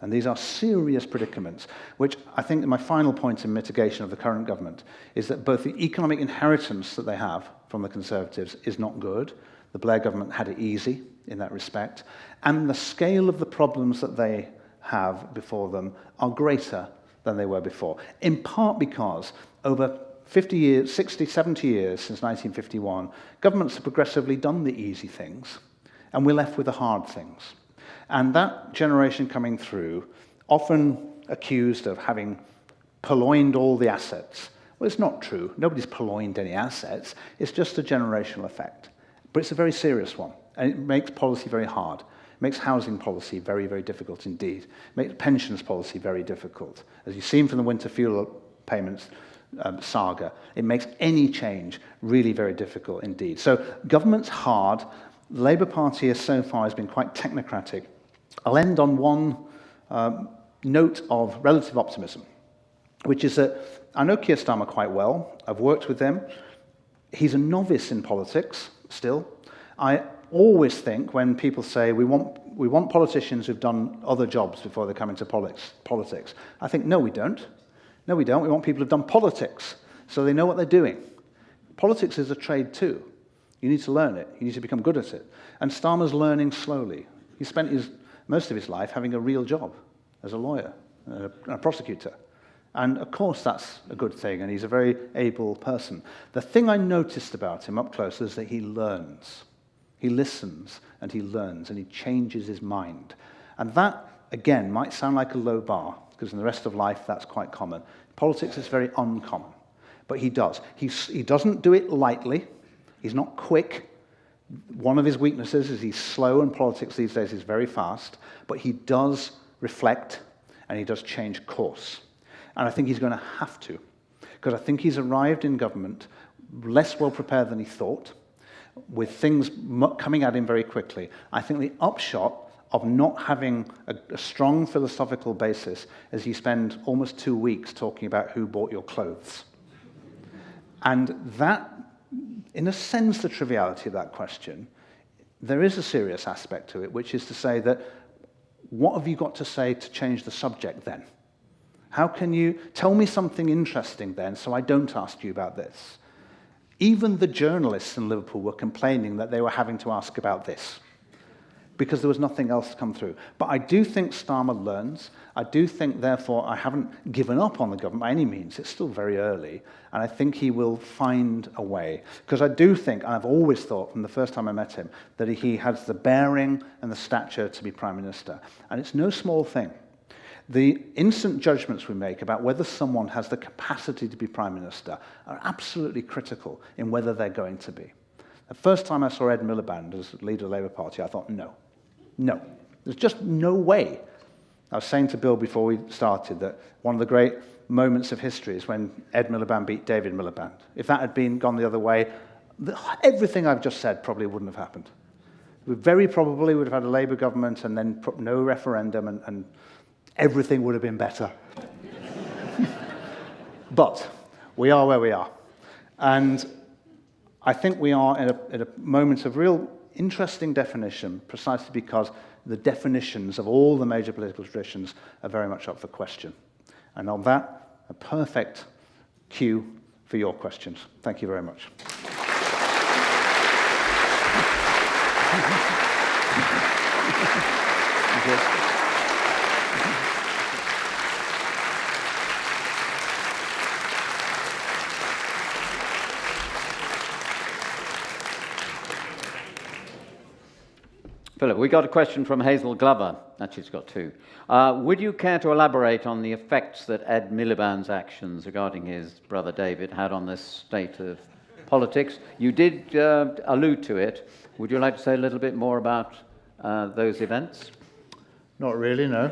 And these are serious predicaments, which I think my final point in mitigation of the current government is that both the economic inheritance that they have from the Conservatives is not good. The Blair government had it easy in that respect. And the scale of the problems that they have before them are greater than they were before. In part because over 50 years, 60, 70 years since 1951, governments have progressively done the easy things, and we're left with the hard things. And that generation coming through, often accused of having purloined all the assets. Well, it's not true. Nobody's purloined any assets. It's just a generational effect. But it's a very serious one, and it makes policy very hard. It makes housing policy very, very difficult indeed. It makes pensions policy very difficult. As you've seen from the winter fuel payments saga, it makes any change really very difficult indeed. So government's hard. The Labour Party so far has been quite technocratic. I'll end on one note of relative optimism, which is that I know Keir Starmer quite well. I've worked with him. He's a novice in politics still. I always think when people say we want politicians who've done other jobs before they come into politics, I think, no, we don't. No, we don't. We want people who've done politics so they know what they're doing. Politics is a trade too. You need to learn it. You need to become good at it. And Starmer's learning slowly. He spent most of his life having a real job as a lawyer, a prosecutor. And of course that's a good thing, and he's a very able person. The thing I noticed about him up close is that he learns. He listens, and he learns, and he changes his mind. And that, again, might sound like a low bar, because in the rest of life that's quite common. Politics is very uncommon, but he does. He doesn't do it lightly. He's not quick. One of his weaknesses is he's slow, and politics these days is very fast, but he does reflect, and he does change course. And I think he's going to have to, because I think he's arrived in government less well prepared than he thought, with things coming at him very quickly. I think the upshot of not having a strong philosophical basis is you spend almost 2 weeks talking about who bought your clothes. And that, in a sense, the triviality of that question, there is a serious aspect to it, which is to say that, what have you got to say to change the subject then? How can you tell me something interesting then so I don't ask you about this? Even the journalists in Liverpool were complaining that they were having to ask about this because there was nothing else to come through. But I do think Starmer learns. I do think, therefore, I haven't given up on the government by any means. It's still very early. And I think he will find a way. Because I do think, and I've always thought from the first time I met him, that he has the bearing and the stature to be Prime Minister. And it's no small thing. The instant judgments we make about whether someone has the capacity to be Prime Minister are absolutely critical in whether they're going to be. The first time I saw Ed Miliband as leader of the Labour Party, I thought, no. There's just no way. I was saying to Bill before we started that one of the great moments of history is when Ed Miliband beat David Miliband. If that had gone the other way, everything I've just said probably wouldn't have happened. We very probably would have had a Labour government and then no referendum and everything would have been better. But we are where we are. And I think we are in a moment of real interesting definition, precisely because the definitions of all the major political traditions are very much up for question. And on that, a perfect cue for your questions. Thank you very much. Thank you. Philip, we got a question from Hazel Glover. Actually, it's got two. Would you care to elaborate on the effects that Ed Miliband's actions regarding his brother David had on this state of politics? You did allude to it. Would you like to say a little bit more about those events? Not really, no.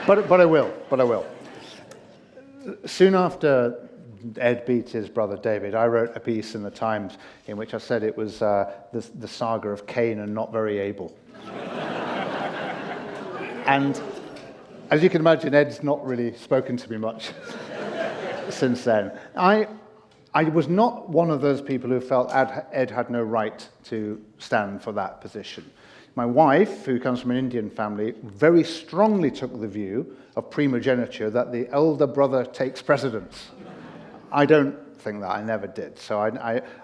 but I will. Soon after Ed beat his brother David, I wrote a piece in the Times in which I said it was the saga of Cain and not very able. And as you can imagine, Ed's not really spoken to me much since then. I was not one of those people who felt Ed had no right to stand for that position. My wife, who comes from an Indian family, very strongly took the view of primogeniture, that the elder brother takes precedence. I don't think that. I never did. So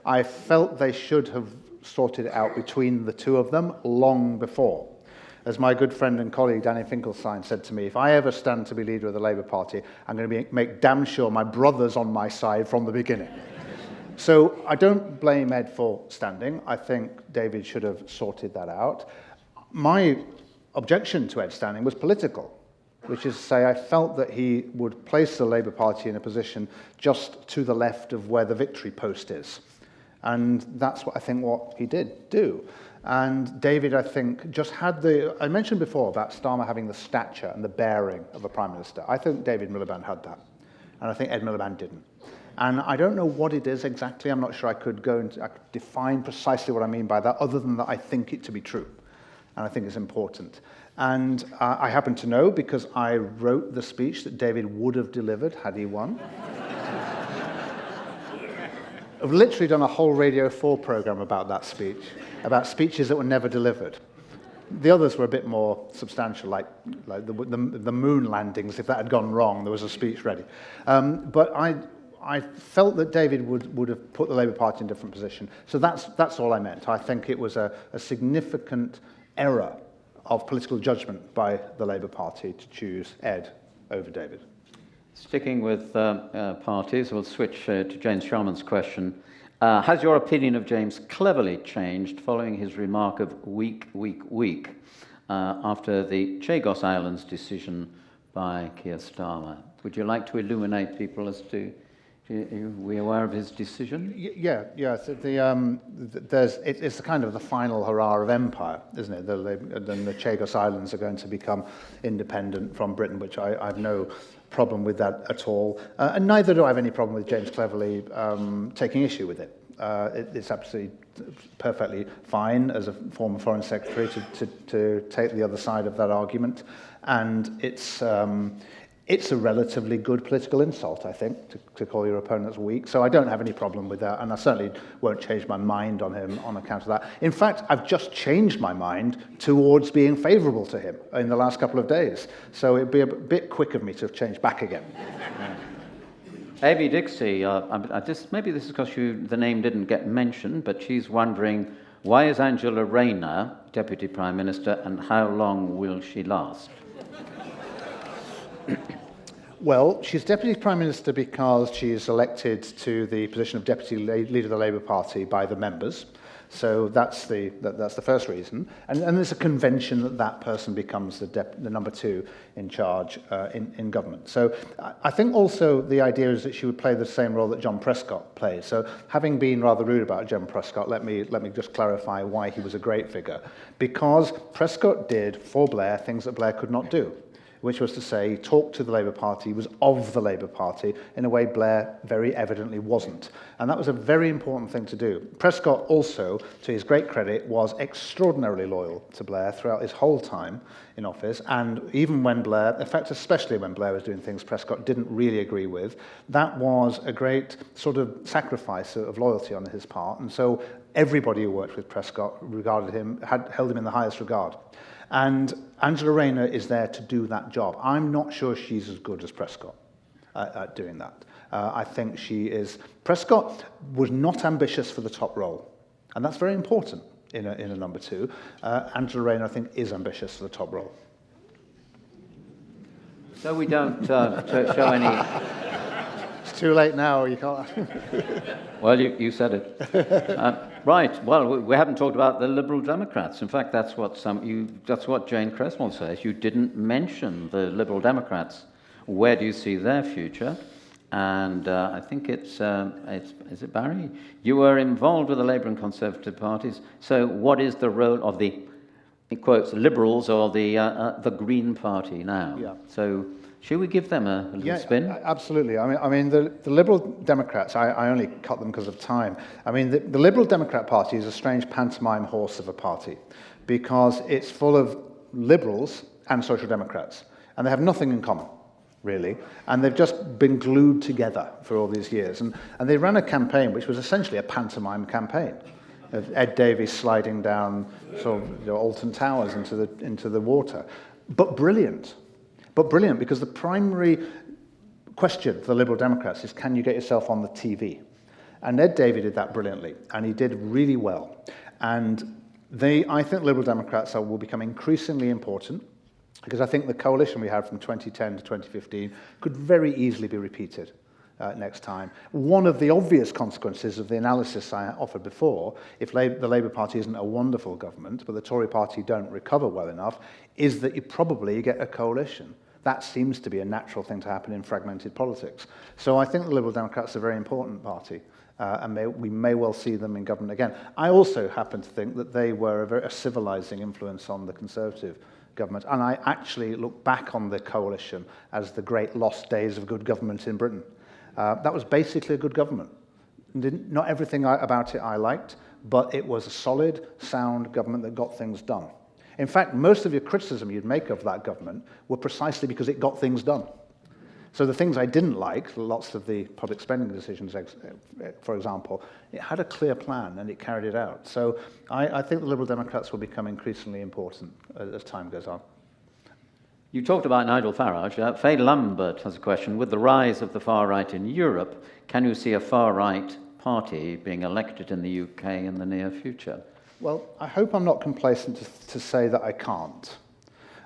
I felt they should have sorted it out between the two of them long before. As my good friend and colleague Danny Finkelstein said to me, if I ever stand to be leader of the Labour Party, I'm going to make damn sure my brother's on my side from the beginning. So I don't blame Ed for standing. I think David should have sorted that out. My objection to Ed standing was political, which is to say I felt that he would place the Labour Party in a position just to the left of where the victory post is. And that's what he did do. And David, I think, just had I mentioned before about Starmer having the stature and the bearing of a Prime Minister. I think David Miliband had that. And I think Ed Miliband didn't. And I don't know what it is exactly. I'm not sure I could define precisely what I mean by that, other than that I think it to be true. And I think it's important. And I happen to know, because I wrote the speech that David would have delivered had he won. I've literally done a whole Radio 4 program about that speech, about speeches that were never delivered. The others were a bit more substantial, like the moon landings. If that had gone wrong, there was a speech ready. But I felt that David would have put the Labour Party in a different position. So that's all I meant. I think it was a significant error of political judgment by the Labour Party to choose Ed over David. Sticking with parties, we'll switch to James Sharman's question. Has your opinion of James Cleverly changed following his remark of weak after the Chagos Islands decision by Keir Starmer? Would you like to illuminate people as to, are we aware of his decision? Yeah. So it's kind of the final hurrah of empire, isn't it? Then the Chagos Islands are going to become independent from Britain, which I have no problem with that at all. And neither do I have any problem with James Cleverly taking issue with it. It's absolutely perfectly fine as a former Foreign Secretary to take the other side of that argument. And it's a relatively good political insult, I think, to call your opponents weak. So I don't have any problem with that, and I certainly won't change my mind on him on account of that. In fact, I've just changed my mind towards being favourable to him in the last couple of days. So it'd be a bit quick of me to have changed back again. Amy Dixie, maybe this is because the name didn't get mentioned, but she's wondering, why is Angela Rayner Deputy Prime Minister, and how long will she last? Well, she's Deputy Prime Minister because she is elected to the position of Deputy Leader of the Labour Party by the members. So that's the first reason. And there's a convention that that person becomes the number two in charge in government. So I think also the idea is that she would play the same role that John Prescott plays. So having been rather rude about John Prescott, let me just clarify why he was a great figure. Because Prescott did for Blair things that Blair could not do, which was to say he talked to the Labour Party, he was of the Labour Party in a way Blair very evidently wasn't. And that was a very important thing to do. Prescott also, to his great credit, was extraordinarily loyal to Blair throughout his whole time in office. And even when Blair, in fact, especially when Blair was doing things Prescott didn't really agree with, that was a great sort of sacrifice of loyalty on his part. And so everybody who worked with Prescott regarded him, held him in the highest regard. And Angela Rayner is there to do that job. I'm not sure she's as good as Prescott at doing that. I think she is. Prescott was not ambitious for the top role, and that's very important in a number two. Angela Rayner, I think, is ambitious for the top role. So we don't show any... It's too late now. You can't. Well, you said it. Right. Well, we haven't talked about the Liberal Democrats. In fact, that's what Jane Cresswell says. You didn't mention the Liberal Democrats. Where do you see their future? And I think it's is it Barry? You were involved with the Labour and Conservative parties. So, what is the role of the, in quotes, Liberals or the Green Party now? Yeah. So, should we give them a little spin? Absolutely. I mean, the Liberal Democrats, I only cut them because of time. I mean, the Liberal Democrat Party is a strange pantomime horse of a party because it's full of Liberals and Social Democrats, and they have nothing in common, really. And they've just been glued together for all these years. And they ran a campaign which was essentially a pantomime campaign of Ed Davies sliding down sort of Alton Towers into the water. But brilliant. But brilliant, because the primary question for the Liberal Democrats is, can you get yourself on the TV? And Ed Davey did that brilliantly, and he did really well. And I think Liberal Democrats will become increasingly important, because I think the coalition we had from 2010 to 2015 could very easily be repeated next time. One of the obvious consequences of the analysis I offered before, if the Labour Party isn't a wonderful government, but the Tory Party don't recover well enough, is that you probably get a coalition. That seems to be a natural thing to happen in fragmented politics. So I think the Liberal Democrats are a very important party, and we may well see them in government again. I also happen to think that they were a civilising influence on the Conservative government, and I actually look back on the coalition as the great lost days of good government in Britain. That was basically a good government. Not everything about it I liked, but it was a solid, sound government that got things done. In fact, most of your criticism you'd make of that government were precisely because it got things done. So the things I didn't like, lots of the public spending decisions, for example, it had a clear plan and it carried it out. So I think the Liberal Democrats will become increasingly important as time goes on. You talked about Nigel Farage. Faye Lambert has a question. With the rise of the far right in Europe, can you see a far right party being elected in the UK in the near future? Well, I hope I'm not complacent to say that I can't.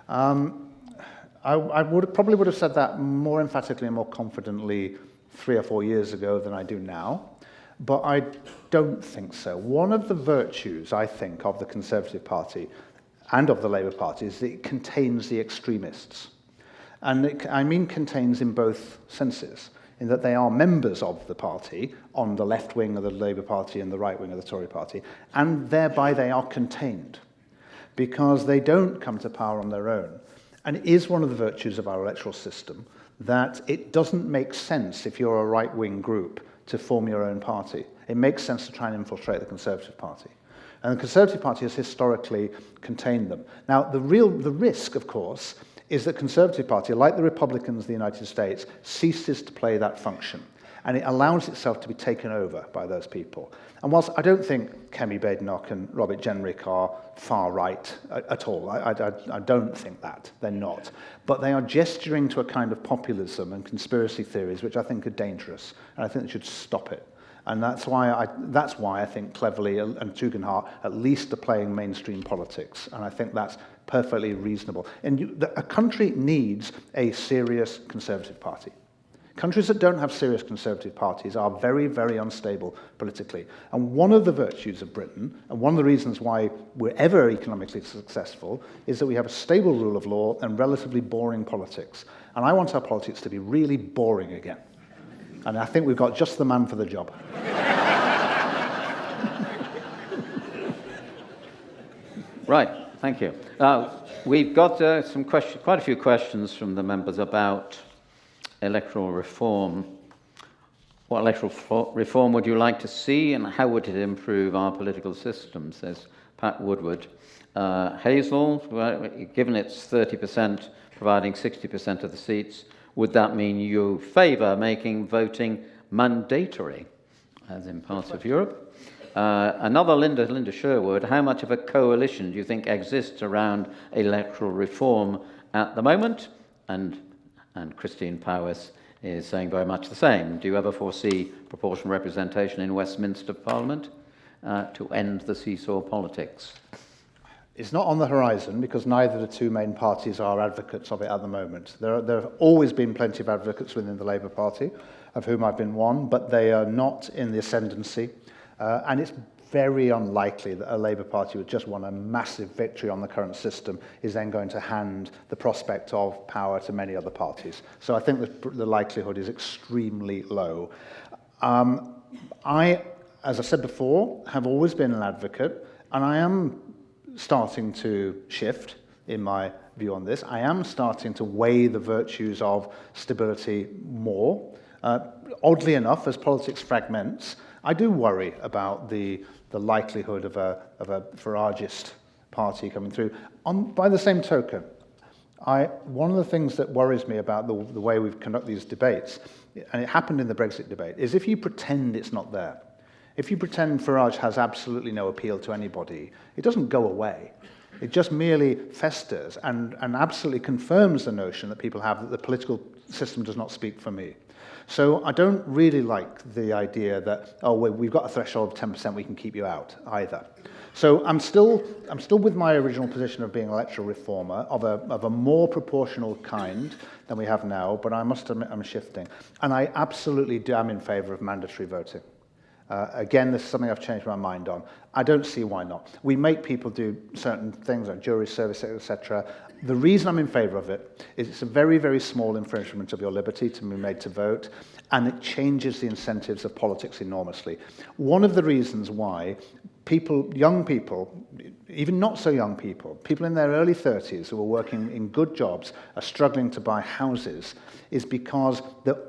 I probably would have said that more emphatically and more confidently 3 or 4 years ago than I do now, but I don't think so. One of the virtues, I think, of the Conservative Party and of the Labour Party is that it contains the extremists. And I mean contains in both senses, in that they are members of the party on the left wing of the Labour Party and the right wing of the Tory Party, and thereby they are contained, because they don't come to power on their own. And it is one of the virtues of our electoral system that it doesn't make sense, if you're a right-wing group, to form your own party. It makes sense to try and infiltrate the Conservative Party. And the Conservative Party has historically contained them. Now, the risk, of course, is that the Conservative Party, like the Republicans of the United States, ceases to play that function. and it allows itself to be taken over by those people. And whilst I don't think Kemi Badenoch and Robert Jenrick are far right at all, I don't think that, they're not, but they are gesturing to a kind of populism and conspiracy theories which I think are dangerous, and I think they should stop it. And that's why I think Cleverly and Tugendhat at least are playing mainstream politics, and I think that's perfectly reasonable. And a country needs a serious Conservative Party. Countries that don't have serious Conservative parties are very, very unstable politically. And one of the virtues of Britain, and one of the reasons why we're ever economically successful, is that we have a stable rule of law and relatively boring politics. And I want our politics to be really boring again. And I think we've got just the man for the job. Right, thank you. We've got quite a few questions from the members about electoral reform. What electoral reform would you like to see, and how would it improve our political system, says Pat Woodward. Hazel, well, given it's 30%, providing 60% of the seats, would that mean you favour making voting mandatory, as in parts of Europe? Another Linda Sherwood, how much of a coalition do you think exists around electoral reform at the moment? And Christine Powis is saying very much the same. Do you ever foresee proportional representation in Westminster Parliament to end the seesaw politics? It's not on the horizon because neither of the two main parties are advocates of it at the moment. There have always been plenty of advocates within the Labour Party, of whom I've been one, but they are not in the ascendancy. And it's very unlikely that a Labour Party which just won a massive victory on the current system is then going to hand the prospect of power to many other parties. So I think the likelihood is extremely low. I, as I said before, have always been an advocate, and I am starting to shift in my view on this. I am starting to weigh the virtues of stability more. Oddly enough, as politics fragments, I do worry about the likelihood of a Faragist party coming through. By the same token, one of the things that worries me about the way we've conducted these debates, and it happened in the Brexit debate, is if you pretend it's not there. If you pretend Farage has absolutely no appeal to anybody, it doesn't go away. It just merely festers and absolutely confirms the notion that people have that the political system does not speak for me. So I don't really like the idea that, oh, we've got a threshold of 10%, we can keep you out, either. So I'm still with my original position of being an electoral reformer, of a more proportional kind than we have now, but I must admit I'm shifting. And I absolutely am in favour of mandatory voting. Again, this is something I've changed my mind on. I don't see why not. We make people do certain things like jury service, etc. The reason I'm in favour of it is it's a very, very small infringement of your liberty to be made to vote, and it changes the incentives of politics enormously. One of the reasons why young people, even not so young people in their early 30s who are working in good jobs are struggling to buy houses is because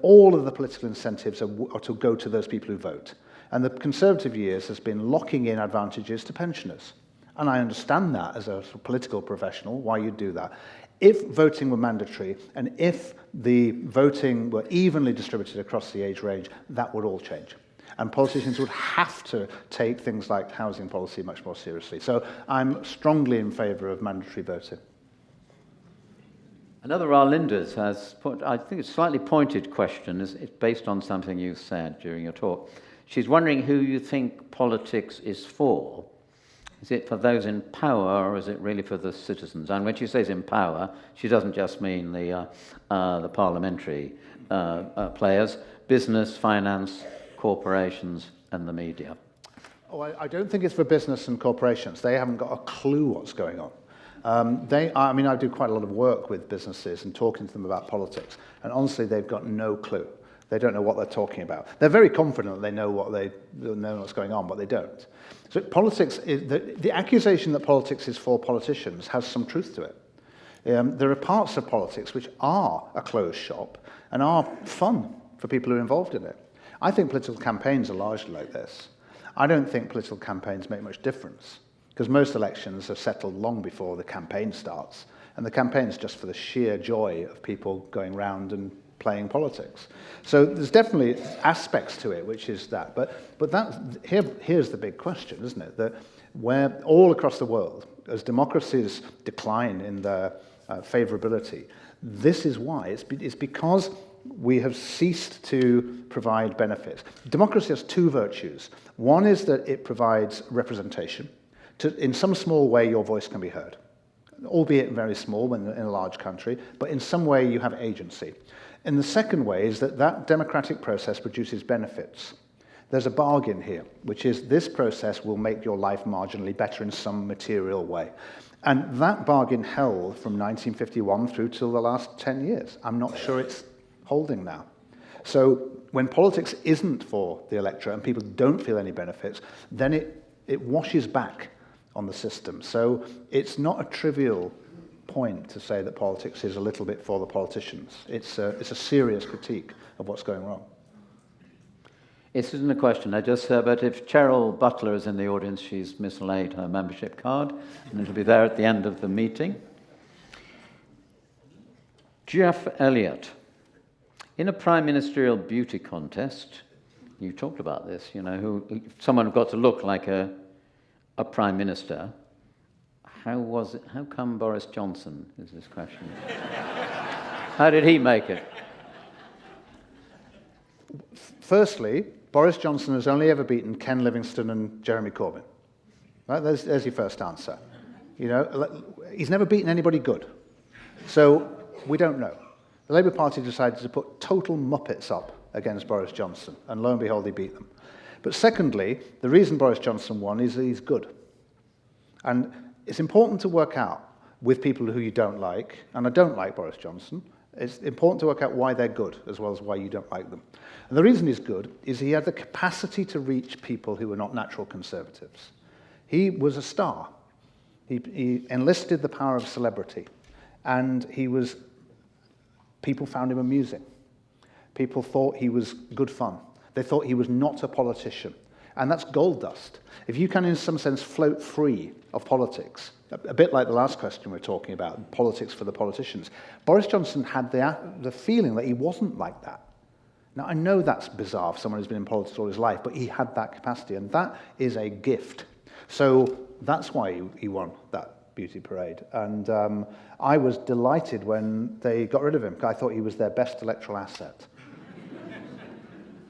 all of the political incentives are to go to those people who vote. And the Conservative years has been locking in advantages to pensioners. And I understand that as a political professional, why you do that. If voting were mandatory and if the voting were evenly distributed across the age range, that would all change. And politicians would have to take things like housing policy much more seriously. So I'm strongly in favour of mandatory voting. Another Arlindas has put, I think, a slightly pointed question. It's based on something you said during your talk. She's wondering who you think politics is for. Is it for those in power, or is it really for the citizens? And when she says in power, she doesn't just mean the parliamentary players, business, finance, corporations, and the media. Oh, I don't think it's for business and corporations. They haven't got a clue what's going on. I do quite a lot of work with businesses and talking to them about politics, and honestly, they've got no clue. They don't know what they're talking about. They're very confident that they know what's going on, but they don't. So politics is the accusation that politics is for politicians has some truth to it. There are parts of politics which are a closed shop and are fun for people who are involved in it. I think political campaigns are largely like this. I don't think political campaigns make much difference because most elections are settled long before the campaign starts, and the campaign is just for the sheer joy of people going round and playing politics. So there's definitely aspects to it, which is that. But here's the big question, isn't it? That where all across the world, as democracies decline in their favourability, this is why. It's because we have ceased to provide benefits. Democracy has two virtues. One is that it provides representation. In some small way, your voice can be heard, albeit very small in a large country, but in some way you have agency. And the second way is that democratic process produces benefits. There's a bargain here, which is this process will make your life marginally better in some material way. And that bargain held from 1951 through till the last 10 years. I'm not sure it's holding now. So when politics isn't for the electorate and people don't feel any benefits, then it washes back on the system. So it's not a trivial point to say that politics is a little bit for the politicians. It's a serious critique of what's going wrong. This isn't a question, I just but if Cheryl Butler is in the audience, she's mislaid her membership card, and it'll be there at the end of the meeting. Jeff Elliott. In a prime ministerial beauty contest, you talked about this, someone got to look like a prime minister. How come Boris Johnson, is this question? How did he make it? Firstly, Boris Johnson has only ever beaten Ken Livingstone and Jeremy Corbyn. Right? There's your first answer. He's never beaten anybody good. So we don't know. The Labour Party decided to put total muppets up against Boris Johnson, and lo and behold, he beat them. But secondly, the reason Boris Johnson won is that he's good. And it's important to work out with people who you don't like, and I don't like Boris Johnson, it's important to work out why they're good as well as why you don't like them. And the reason he's good is he had the capacity to reach people who were not natural conservatives. He was a star. He enlisted the power of celebrity, and people found him amusing. People thought he was good fun. They thought he was not a politician. And that's gold dust. If you can, in some sense, float free of politics, a bit like the last question we're talking about, politics for the politicians, Boris Johnson had the feeling that he wasn't like that. Now, I know that's bizarre for someone who's been in politics all his life, but he had that capacity, and that is a gift. So that's why he won that beauty parade. And I was delighted when they got rid of him, because I thought he was their best electoral asset.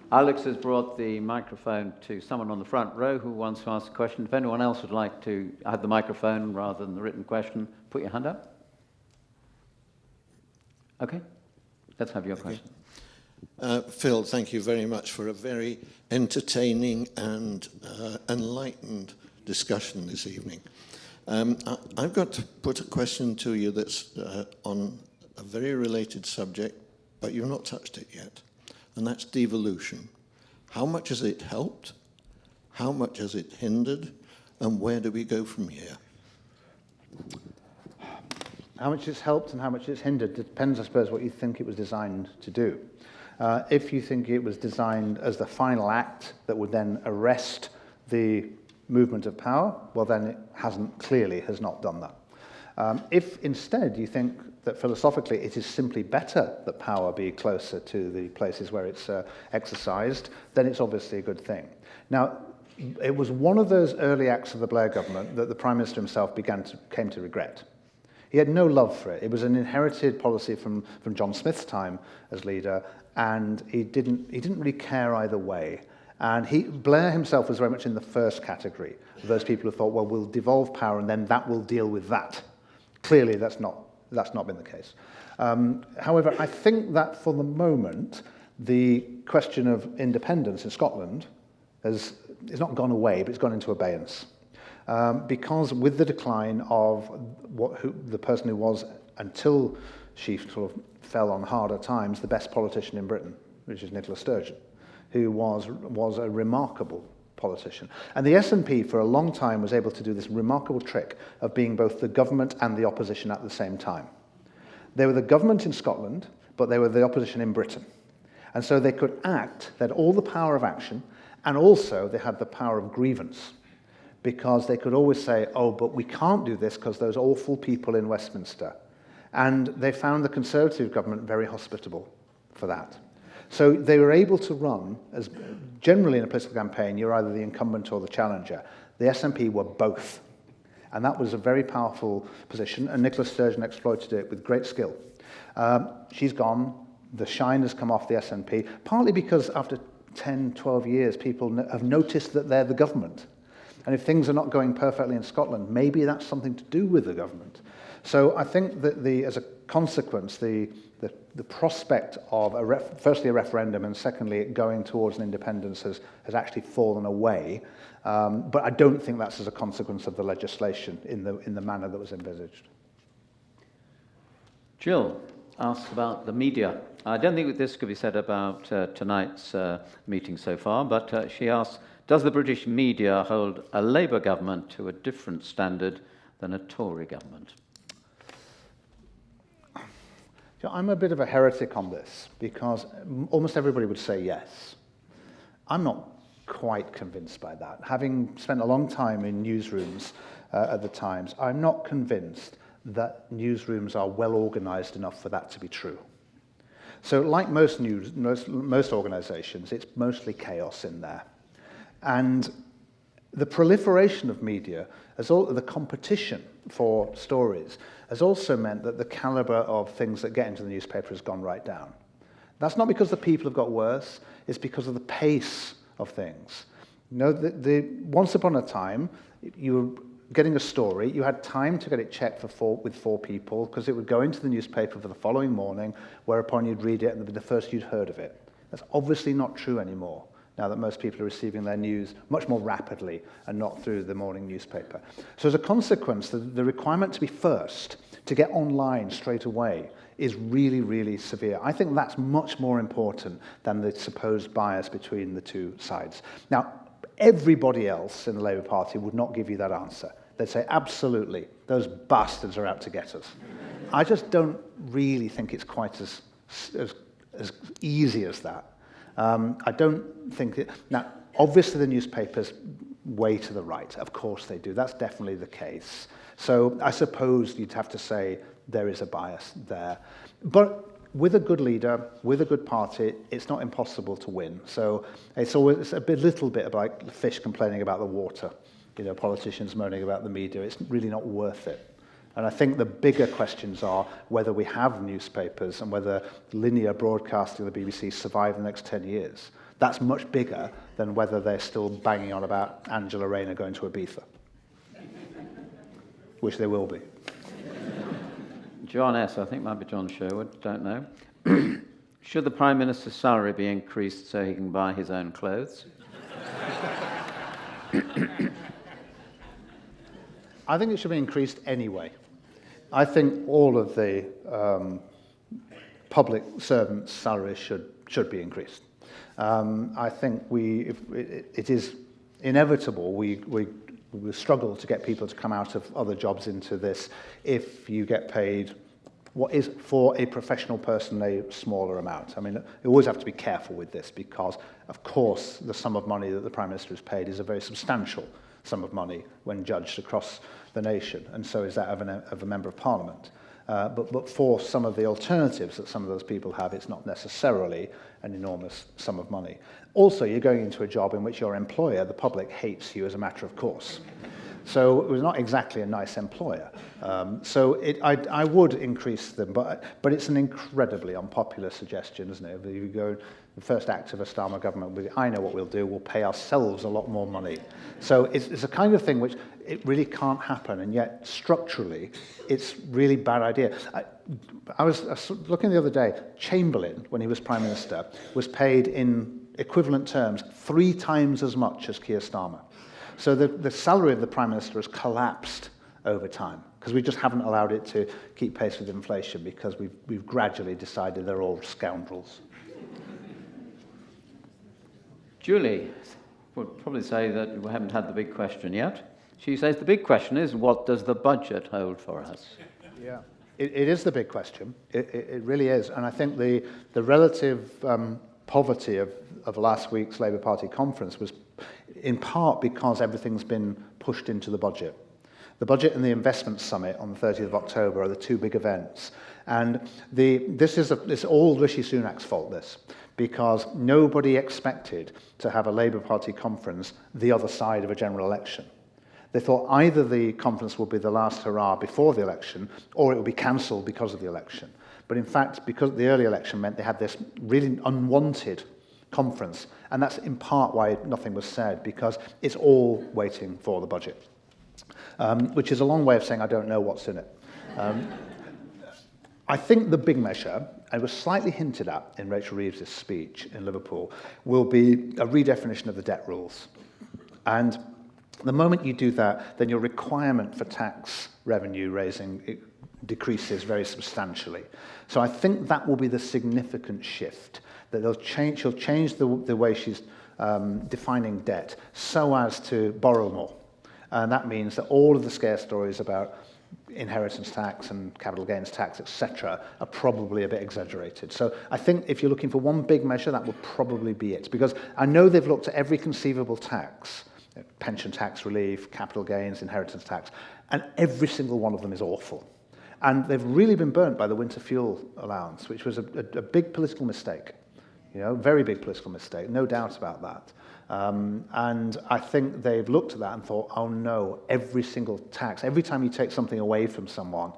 Alex has brought the microphone to someone on the front row who wants to ask a question. If anyone else would like to have the microphone rather than the written question, put your hand up. Okay, let's have your question. Phil, thank you very much for a very entertaining and enlightened discussion this evening. I've got to put a question to you that's on a very related subject, but you've not touched it yet. And that's devolution. How much has it helped? How much has it hindered? And where do we go from here? How much it's helped and how much it's hindered depends, I suppose, what you think it was designed to do. If you think it was designed as the final act that would then arrest the movement of power, well, then it has not done that. If instead you think that philosophically it is simply better that power be closer to the places where it's exercised, then it's obviously a good thing. Now, it was one of those early acts of the Blair government that the Prime Minister himself came to regret. He had no love for it. It was an inherited policy from John Smith's time as leader, and he didn't really care either way. And Blair himself was very much in the first category of those people who thought, well, we'll devolve power and then that will deal with that. Clearly, that's not been the case. However, I think that for the moment, the question of independence in Scotland has not gone away, but it's gone into abeyance. Because with the decline of the person who was, until she sort of fell on harder times, the best politician in Britain, which is Nicola Sturgeon, who was a remarkable politician. And the SNP for a long time was able to do this remarkable trick of being both the government and the opposition at the same time. They were the government in Scotland, but they were the opposition in Britain. And so they could act, they had all the power of action, and also they had the power of grievance, because they could always say, oh, but we can't do this because those awful people in Westminster. And they found the Conservative government very hospitable for that. So they were able to run, as generally in a political campaign, you're either the incumbent or the challenger. The SNP were both. And that was a very powerful position, and Nicola Sturgeon exploited it with great skill. She's gone. The shine has come off the SNP, partly because after 10, 12 years, people have noticed that they're the government. And if things are not going perfectly in Scotland, maybe that's something to do with the government. So I think that as a consequence, the prospect of firstly a referendum and secondly it going towards an independence has actually fallen away. But I don't think that's as a consequence of the legislation in the manner that was envisaged. Jill asks about the media. I don't think that this could be said about tonight's meeting so far, but she asks, does the British media hold a Labour government to a different standard than a Tory government? I'm a bit of a heretic on this because almost everybody would say yes. I'm not quite convinced by that. Having spent a long time in newsrooms at the Times, I'm not convinced that newsrooms are well organised enough for that to be true. So like most organisations, it's mostly chaos in there. And the proliferation of media, the competition for stories, has also meant that the calibre of things that get into the newspaper has gone right down. That's not because the people have got worse, it's because of the pace of things. You know, once upon a time, you were getting a story, you had time to get it checked with four people, because it would go into the newspaper for the following morning, whereupon you'd read it and it'd be the first you'd heard of it. That's obviously not true anymore, now that most people are receiving their news much more rapidly and not through the morning newspaper. So as a consequence, the requirement to be first, to get online straight away, is really, really severe. I think that's much more important than the supposed bias between the two sides. Now, everybody else in the Labour Party would not give you that answer. They'd say, absolutely, those bastards are out to get us. I just don't really think it's quite as easy as that. I don't think it... Now, obviously the newspapers way to the right. Of course they do. That's definitely the case. So I suppose you'd have to say there is a bias there. But with a good leader, with a good party, it's not impossible to win. So it's always a little bit like the fish complaining about the water. You know, politicians moaning about the media. It's really not worth it. And I think the bigger questions are whether we have newspapers and whether linear broadcasting of the BBC survive the next 10 years. That's much bigger than whether they're still banging on about Angela Rayner going to Ibiza. Which they will be. John S., I think might be John Sherwood, don't know. Should the Prime Minister's salary be increased so he can buy his own clothes? I think it should be increased anyway. I think all of the public servants' salaries should be increased. I think it is inevitable we struggle to get people to come out of other jobs into this if you get paid what is for a professional person a smaller amount. I mean, you always have to be careful with this because, of course, the sum of money that the Prime Minister is paid is a very substantial sum of money when judged across the nation, and so is that of a Member of Parliament. But for some of the alternatives that some of those people have, it's not necessarily an enormous sum of money. Also, you're going into a job in which your employer, the public, hates you as a matter of course. So it was not exactly a nice employer. I would increase them, but it's an incredibly unpopular suggestion, isn't it? If you go, the first act of a Starmer government, I know what we'll do, we'll pay ourselves a lot more money. So it's a kind of thing which it really can't happen, and yet structurally, it's really bad idea. I was looking the other day, Chamberlain, when he was Prime Minister, was paid in equivalent terms 3 times as much as Keir Starmer. So the salary of the Prime Minister has collapsed over time because we just haven't allowed it to keep pace with inflation because we've gradually decided they're all scoundrels. Julie would probably say that we haven't had the big question yet. She says the big question is, what does the budget hold for us? Yeah, it is the big question. It really is. And I think the relative poverty of last week's Labour Party conference was in part because everything's been pushed into the budget. The budget and the investment summit on the 30th of October are the two big events. And it's all Rishi Sunak's fault, this, because nobody expected to have a Labour Party conference the other side of a general election. They thought either the conference would be the last hurrah before the election, or it would be cancelled because of the election. But in fact, because the early election meant they had this really unwanted conference, and that's in part why nothing was said, because it's all waiting for the budget, which is a long way of saying I don't know what's in it. I think the big measure, and it was slightly hinted at in Rachel Reeves' speech in Liverpool, will be a redefinition of the debt rules. And the moment you do that, then your requirement for tax revenue raising decreases very substantially. So I think that will be the significant shift, that she'll change the way she's defining debt so as to borrow more. And that means that all of the scare stories about inheritance tax and capital gains tax, etc., are probably a bit exaggerated. So I think if you're looking for one big measure, that would probably be it. Because I know they've looked at every conceivable tax, pension tax relief, capital gains, inheritance tax, and every single one of them is awful. And they've really been burnt by the winter fuel allowance, which was a big political mistake. Very big political mistake, no doubt about that. And I think they've looked at that and thought, oh no, every single tax, every time you take something away from someone,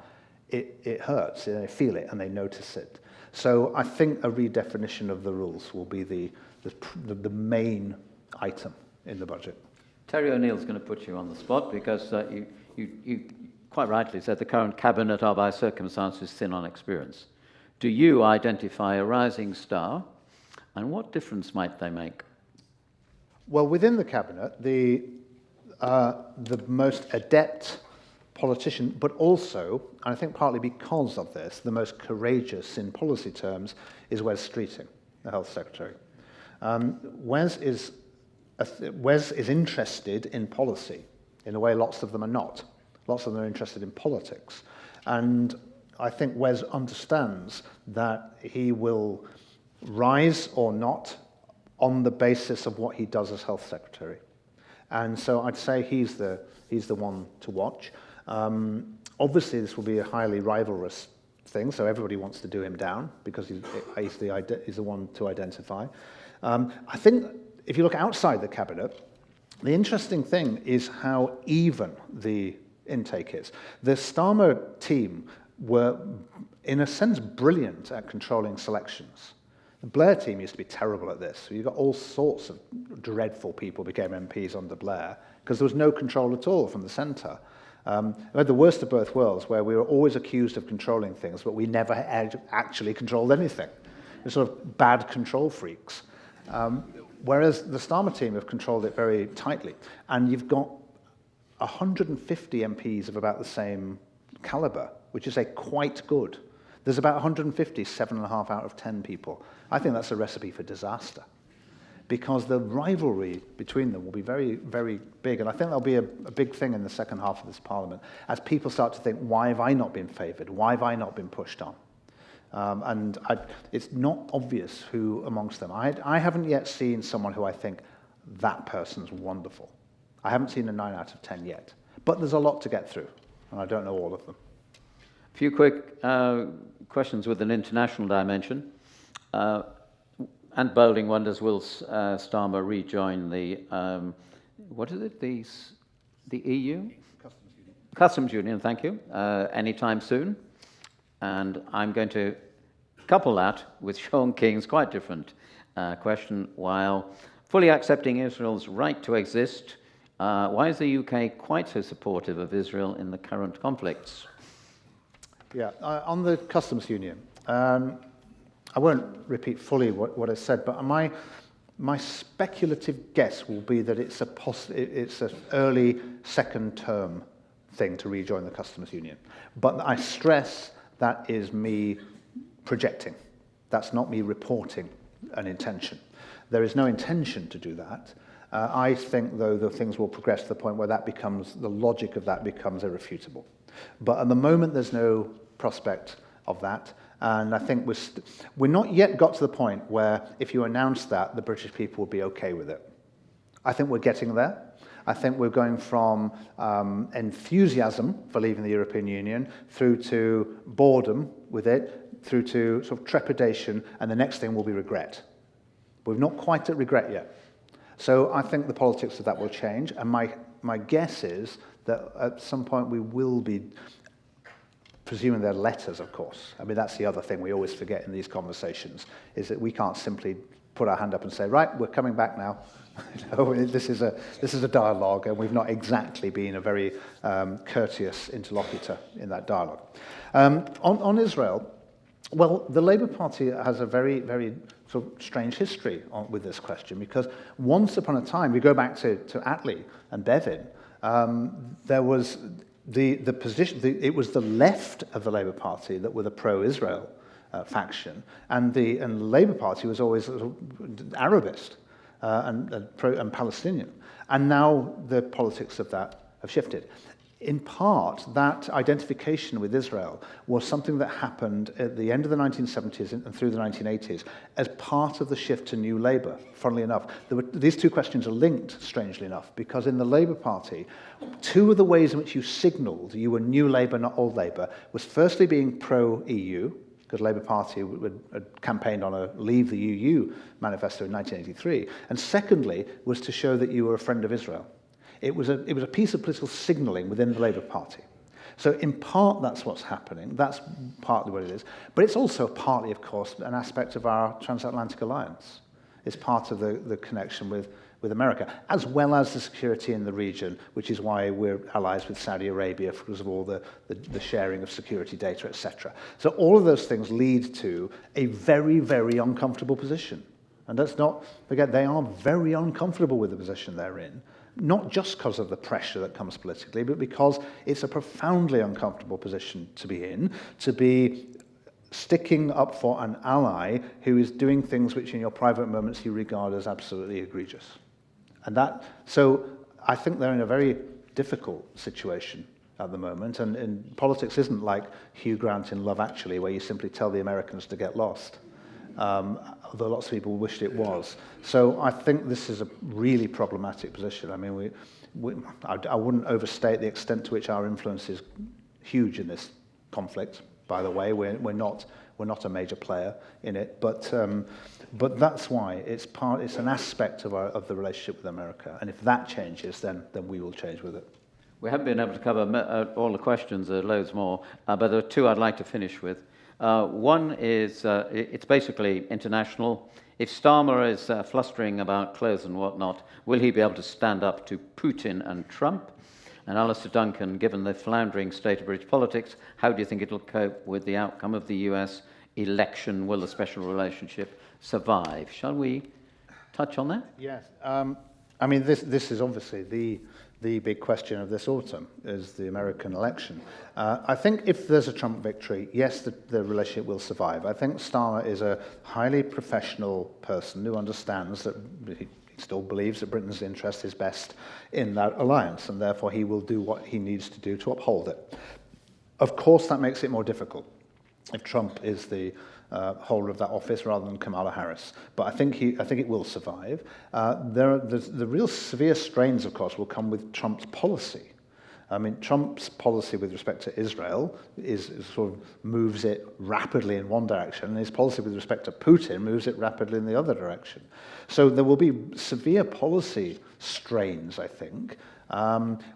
it hurts, they feel it and they notice it. So I think a redefinition of the rules will be the main item in the budget. Terry O'Neill's going to put you on the spot because you quite rightly said the current cabinet are by circumstances thin on experience. Do you identify a rising star, and what difference might they make? Well, within the cabinet, the most adept politician, but also, and I think partly because of this, the most courageous in policy terms, is Wes Streeting, the Health Secretary. Wes is interested in policy in a way lots of them are not. Lots of them are interested in politics. And I think Wes understands that he will rise or not on the basis of what he does as Health Secretary. And so I'd say he's the one to watch. Obviously, this will be a highly rivalrous thing, so everybody wants to do him down because he's the one to identify. I think if you look outside the cabinet, the interesting thing is how even the intake is. The Starmer team were, in a sense, brilliant at controlling selections. The Blair team used to be terrible at this. So you got all sorts of dreadful people became MPs under Blair because there was no control at all from the centre. We had the worst of both worlds, where we were always accused of controlling things, but we never had actually controlled anything. We're sort of bad control freaks. Whereas the Starmer team have controlled it very tightly. And you've got 150 MPs of about the same calibre, which is quite good. There's about 150, 7.5 out of 10 people. I think that's a recipe for disaster, because the rivalry between them will be very, very big. And I think there'll be a big thing in the second half of this Parliament as people start to think, why have I not been favoured? Why have I not been pushed on? It's not obvious who amongst them. I haven't yet seen someone who I think, that person's wonderful. I haven't seen a 9 out of 10 yet. But there's a lot to get through, and I don't know all of them. A few quick questions with an international dimension. And Bowling wonders, will Starmer rejoin the, what is it, the EU? Customs Union. Customs Union, thank you, anytime soon. And I'm going to couple that with Sean King's quite different question. While fully accepting Israel's right to exist, why is the UK quite so supportive of Israel in the current conflicts? Yeah, on the Customs Union, I won't repeat fully what I said, but my speculative guess will be that it's an early second term thing to rejoin the Customs Union. But I stress that is me projecting. That's not me reporting an intention. There is no intention to do that. I think, though, that things will progress to the point where the logic of that becomes irrefutable. But at the moment, there's no prospect of that. And I think we're not yet got to the point where if you announce that, the British people will be okay with it. I think we're getting there. I think we're going from enthusiasm for leaving the European Union through to boredom with it, through to sort of trepidation, and the next thing will be regret. We're not quite at regret yet. So I think the politics of that will change, and my guess is that at some point we will be, presuming they're letters, of course. I mean, that's the other thing we always forget in these conversations, is that we can't simply put our hand up and say, right, we're coming back now. This is a dialogue, and we've not exactly been a very courteous interlocutor in that dialogue. On Israel, well, the Labour Party has a very, very sort of strange history with this question, because once upon a time, we go back to Attlee and Bevin, there was the position, it was the left of the Labour Party that were the pro-Israel faction, and the Labour Party was always sort of Arabist and Palestinian. And now the politics of that have shifted. In part, that identification with Israel was something that happened at the end of the 1970s and through the 1980s as part of the shift to New Labour, funnily enough. These two questions are linked, strangely enough, because in the Labour Party, two of the ways in which you signalled you were New Labour, not Old Labour, was firstly being pro-EU, because Labour Party had campaigned on a Leave the EU manifesto in 1983, and secondly was to show that you were a friend of Israel. It was a piece of political signalling within the Labour Party. So in part, that's what's happening. That's partly what it is. But it's also partly, of course, an aspect of our transatlantic alliance. It's part of the connection with America, as well as the security in the region, which is why we're allies with Saudi Arabia because of all the sharing of security data, etc. So all of those things lead to a very, very uncomfortable position. And let's not forget, they are very uncomfortable with the position they're in. Not just because of the pressure that comes politically, but because it's a profoundly uncomfortable position to be in, to be sticking up for an ally who is doing things which in your private moments you regard as absolutely egregious. So I think they're in a very difficult situation at the moment, and politics isn't like Hugh Grant in Love Actually, where you simply tell the Americans to get lost. Although lots of people wished it was. So I think this is a really problematic position. I mean, I wouldn't overstate the extent to which our influence is huge in this conflict. By the way, we're not a major player in it, but that's why it's an aspect of the relationship with America. And if that changes, then we will change with it. We haven't been able to cover all the questions. There are loads more, but there are two I'd like to finish with. One is, it's basically international. If Starmer is flustering about clothes and whatnot, will he be able to stand up to Putin and Trump? And Alistair Duncan, given the floundering state of British politics, how do you think it'll cope with the outcome of the US election? Will the special relationship survive? Shall we touch on that? Yes. I mean, this is obviously the big question of this autumn, is the American election. I think if there's a Trump victory, yes, the relationship will survive. I think Starmer is a highly professional person who understands that he still believes that Britain's interest is best in that alliance, and therefore he will do what he needs to do to uphold it. Of course, that makes it more difficult if Trump is the holder of that office rather than Kamala Harris. But I think it will survive. The real severe strains, of course, will come with Trump's policy. I mean, Trump's policy with respect to Israel is sort of moves it rapidly in one direction, and his policy with respect to Putin moves it rapidly in the other direction. So there will be severe policy strains, I think.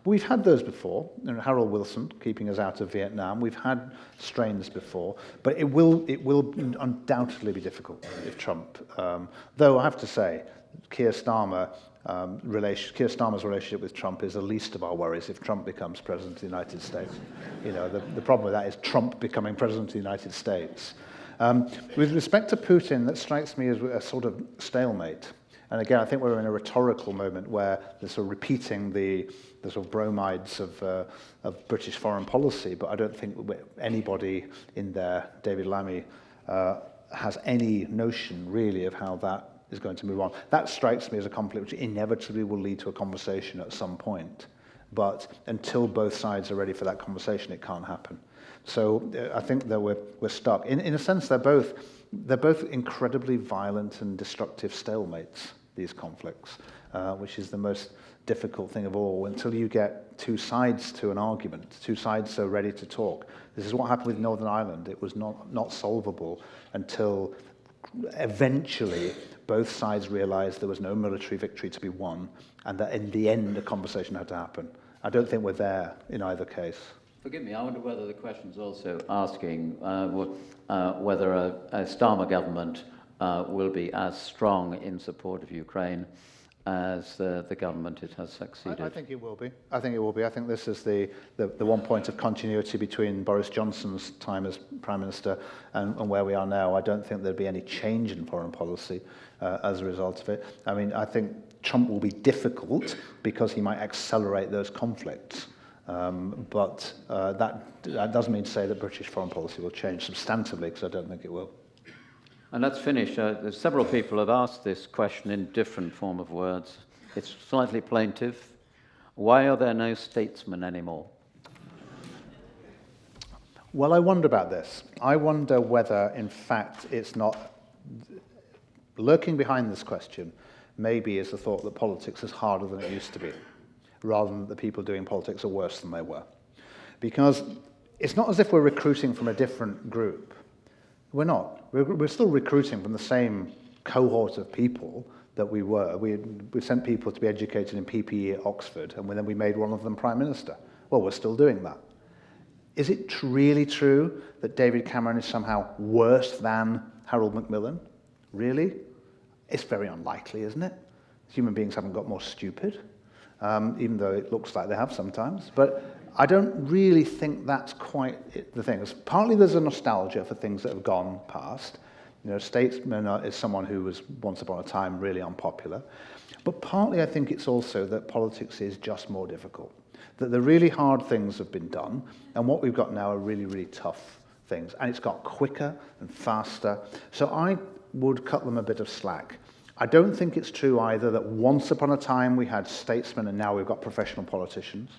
We've had those before. You know, Harold Wilson keeping us out of Vietnam. We've had strains before, but it will undoubtedly be difficult if Trump. Though I have to say, Keir Starmer's relationship with Trump is the least of our worries if Trump becomes president of the United States. You know, the problem with that is Trump becoming president of the United States. With respect to Putin, that strikes me as a sort of stalemate. And again, I think we're in a rhetorical moment where they're sort of repeating the sort of bromides of British foreign policy, but I don't think anybody in there, David Lammy, has any notion really of how that is going to move on. That strikes me as a conflict which inevitably will lead to a conversation at some point. But until both sides are ready for that conversation, it can't happen. So I think that we're stuck. In a sense, they're both incredibly violent and destructive stalemates. these conflicts, which is the most difficult thing of all, until you get two sides to an argument, two sides so ready to talk. This is what happened with Northern Ireland. It was not solvable until eventually both sides realized there was no military victory to be won, and that in the end a conversation had to happen. I don't think we're there in either case. Forgive me, I wonder whether the question's also asking whether a Starmer government will be as strong in support of Ukraine as the government it has succeeded. I think it will be. I think it will be. I think this is the one point of continuity between Boris Johnson's time as Prime Minister and where we are now. I don't think there'll be any change in foreign policy as a result of it. I mean, I think Trump will be difficult because he might accelerate those conflicts. But that doesn't mean to say that British foreign policy will change substantively, because I don't think it will. And let's finish. There's several people have asked this question in different form of words. It's slightly plaintive. Why are there no statesmen anymore? Well, I wonder about this. I wonder whether, in fact, it's not lurking behind this question. Maybe is the thought that politics is harder than it used to be, rather than that the people doing politics are worse than they were. Because it's not as if we're recruiting from a different group. We're not. We're still recruiting from the same cohort of people that we were. We sent people to be educated in PPE at Oxford, and then we made one of them Prime Minister. Well, we're still doing that. Is it really true that David Cameron is somehow worse than Harold Macmillan? Really? It's very unlikely, isn't it? Human beings haven't got more stupid, even though it looks like they have sometimes. But I don't really think that's quite the thing. Partly there's a nostalgia for things that have gone past. You know, statesman is someone who was once upon a time really unpopular. But partly I think it's also that politics is just more difficult. That the really hard things have been done, and what we've got now are really, really tough things. And it's got quicker and faster. So I would cut them a bit of slack. I don't think it's true either that once upon a time we had statesmen and now we've got professional politicians.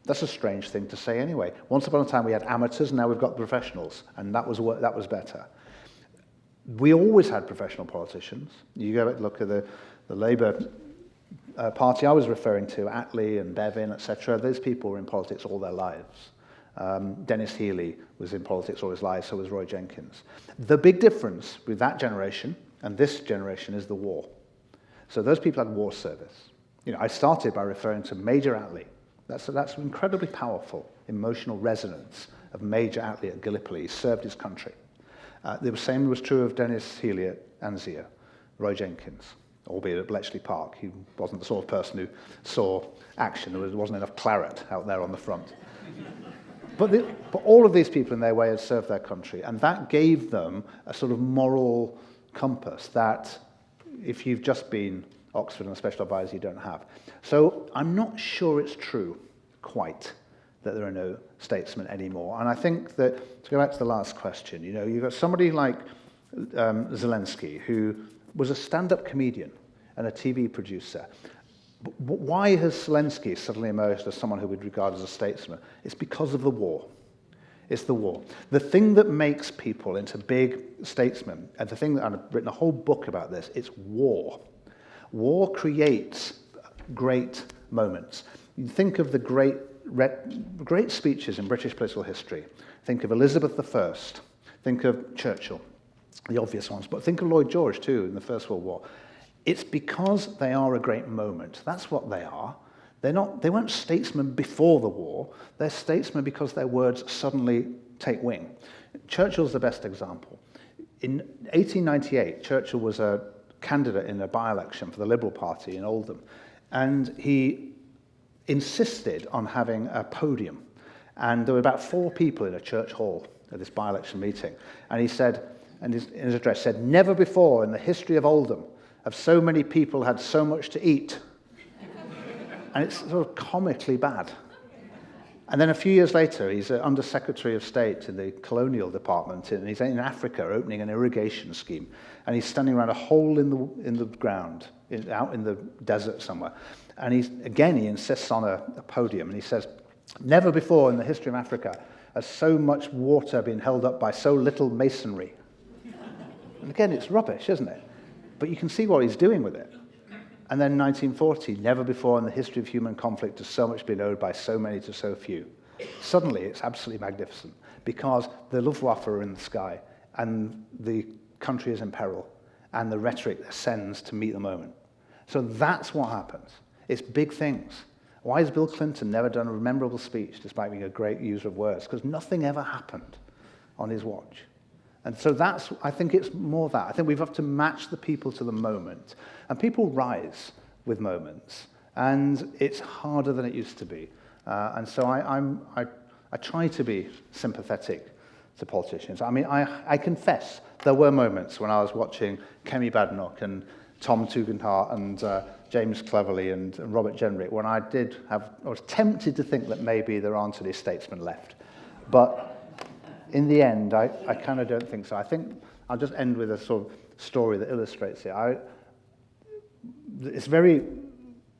That's a strange thing to say anyway. Once upon a time we had amateurs and now we've got professionals, and that was better. We always had professional politicians. You go and look at the Labour party I was referring to, Attlee and Bevin, etc. Those people were in politics all their lives. Dennis Healey was in politics all his life, so was Roy Jenkins. The big difference with that generation and this generation is the war. So those people had war service. You know, I started by referring to Major Attlee. That's incredibly powerful emotional resonance of Major Attlee at Gallipoli. He served his country. The same was true of Dennis Healey at Anzio, Roy Jenkins, albeit at Bletchley Park. He wasn't the sort of person who saw action. There wasn't enough claret out there on the front. But all of these people in their way had served their country, and that gave them a sort of moral compass that if you've just been Oxford and a special advisor, you don't have. So I'm not sure it's true, quite, that there are no statesmen anymore. And I think that, to go back to the last question, you know, you've got somebody like Zelensky, who was a stand-up comedian and a TV producer. But why has Zelensky suddenly emerged as someone who would regard as a statesman? It's because of the war. It's the war. The thing that makes people into big statesmen, and the thing that I've written a whole book about this, it's war. War creates great moments. You think of the great speeches in British political history. Think of Elizabeth I. Think of Churchill, the obvious ones. But think of Lloyd George, too, in the First World War. It's because they are a great moment. That's what they are. They weren't statesmen before the war. They're statesmen because their words suddenly take wing. Churchill's the best example. In 1898, Churchill was a candidate in a by-election for the Liberal Party in Oldham, and he insisted on having a podium. And there were about 4 people in a church hall at this by-election meeting. And he said, and in his address said, "Never before in the history of Oldham have so many people had so much to eat." And it's sort of comically bad. And then a few years later, he's Under Secretary of State in the Colonial Department, and he's in Africa opening an irrigation scheme. And he's standing around a hole in the ground, out in the desert somewhere. And he insists on a podium, and he says, "Never before in the history of Africa has so much water been held up by so little masonry." And again, it's rubbish, isn't it? But you can see what he's doing with it. And then 1940, never before in the history of human conflict has so much been owed by so many to so few. Suddenly, it's absolutely magnificent because the Luftwaffe are in the sky and the country is in peril and the rhetoric ascends to meet the moment. So that's what happens. It's big things. Why has Bill Clinton never done a memorable speech despite being a great user of words? Because nothing ever happened on his watch. And so I think it's more that. I think we've got to match the people to the moment. And people rise with moments. And it's harder than it used to be. And so I try to be sympathetic to politicians. I mean, I confess there were moments when I was watching Kemi Badenoch and Tom Tugendhat and James Cleverly and Robert Jenrick when I was tempted to think that maybe there aren't any statesmen left. But in the end, I kind of don't think so. I think I'll just end with a sort of story that illustrates it. It's a very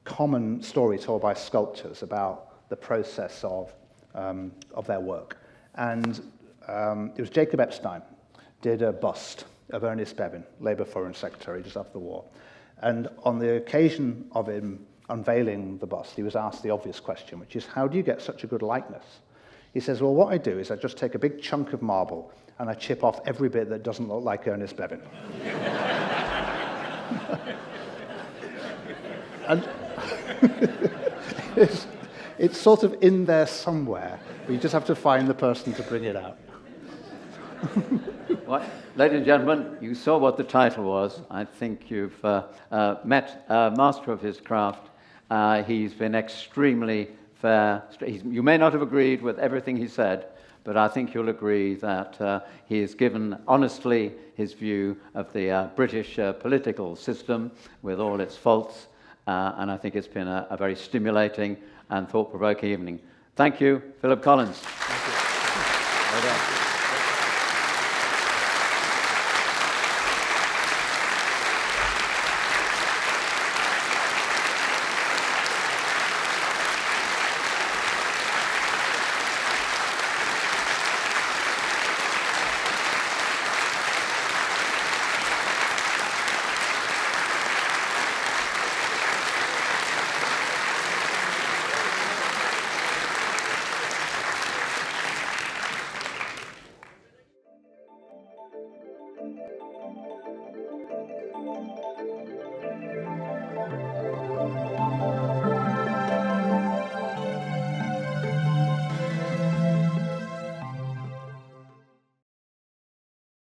common story told by sculptors about the process of their work. And it was Jacob Epstein did a bust of Ernest Bevin, Labour Foreign Secretary, just after the war. And on the occasion of him unveiling the bust, he was asked the obvious question, which is, how do you get such a good likeness? He says, well, what I do is I just take a big chunk of marble and I chip off every bit that doesn't look like Ernest Bevin. And it's sort of in there somewhere, but you just have to find the person to bring it out. Well, ladies and gentlemen, you saw what the title was. I think you've met a master of his craft. He's been extremely fair. You may not have agreed with everything he said, but I think you'll agree that he has given honestly his view of the British political system with all its faults, and I think it's been a very stimulating and thought-provoking evening. Thank you, Philip Collins. Thank you. Well done.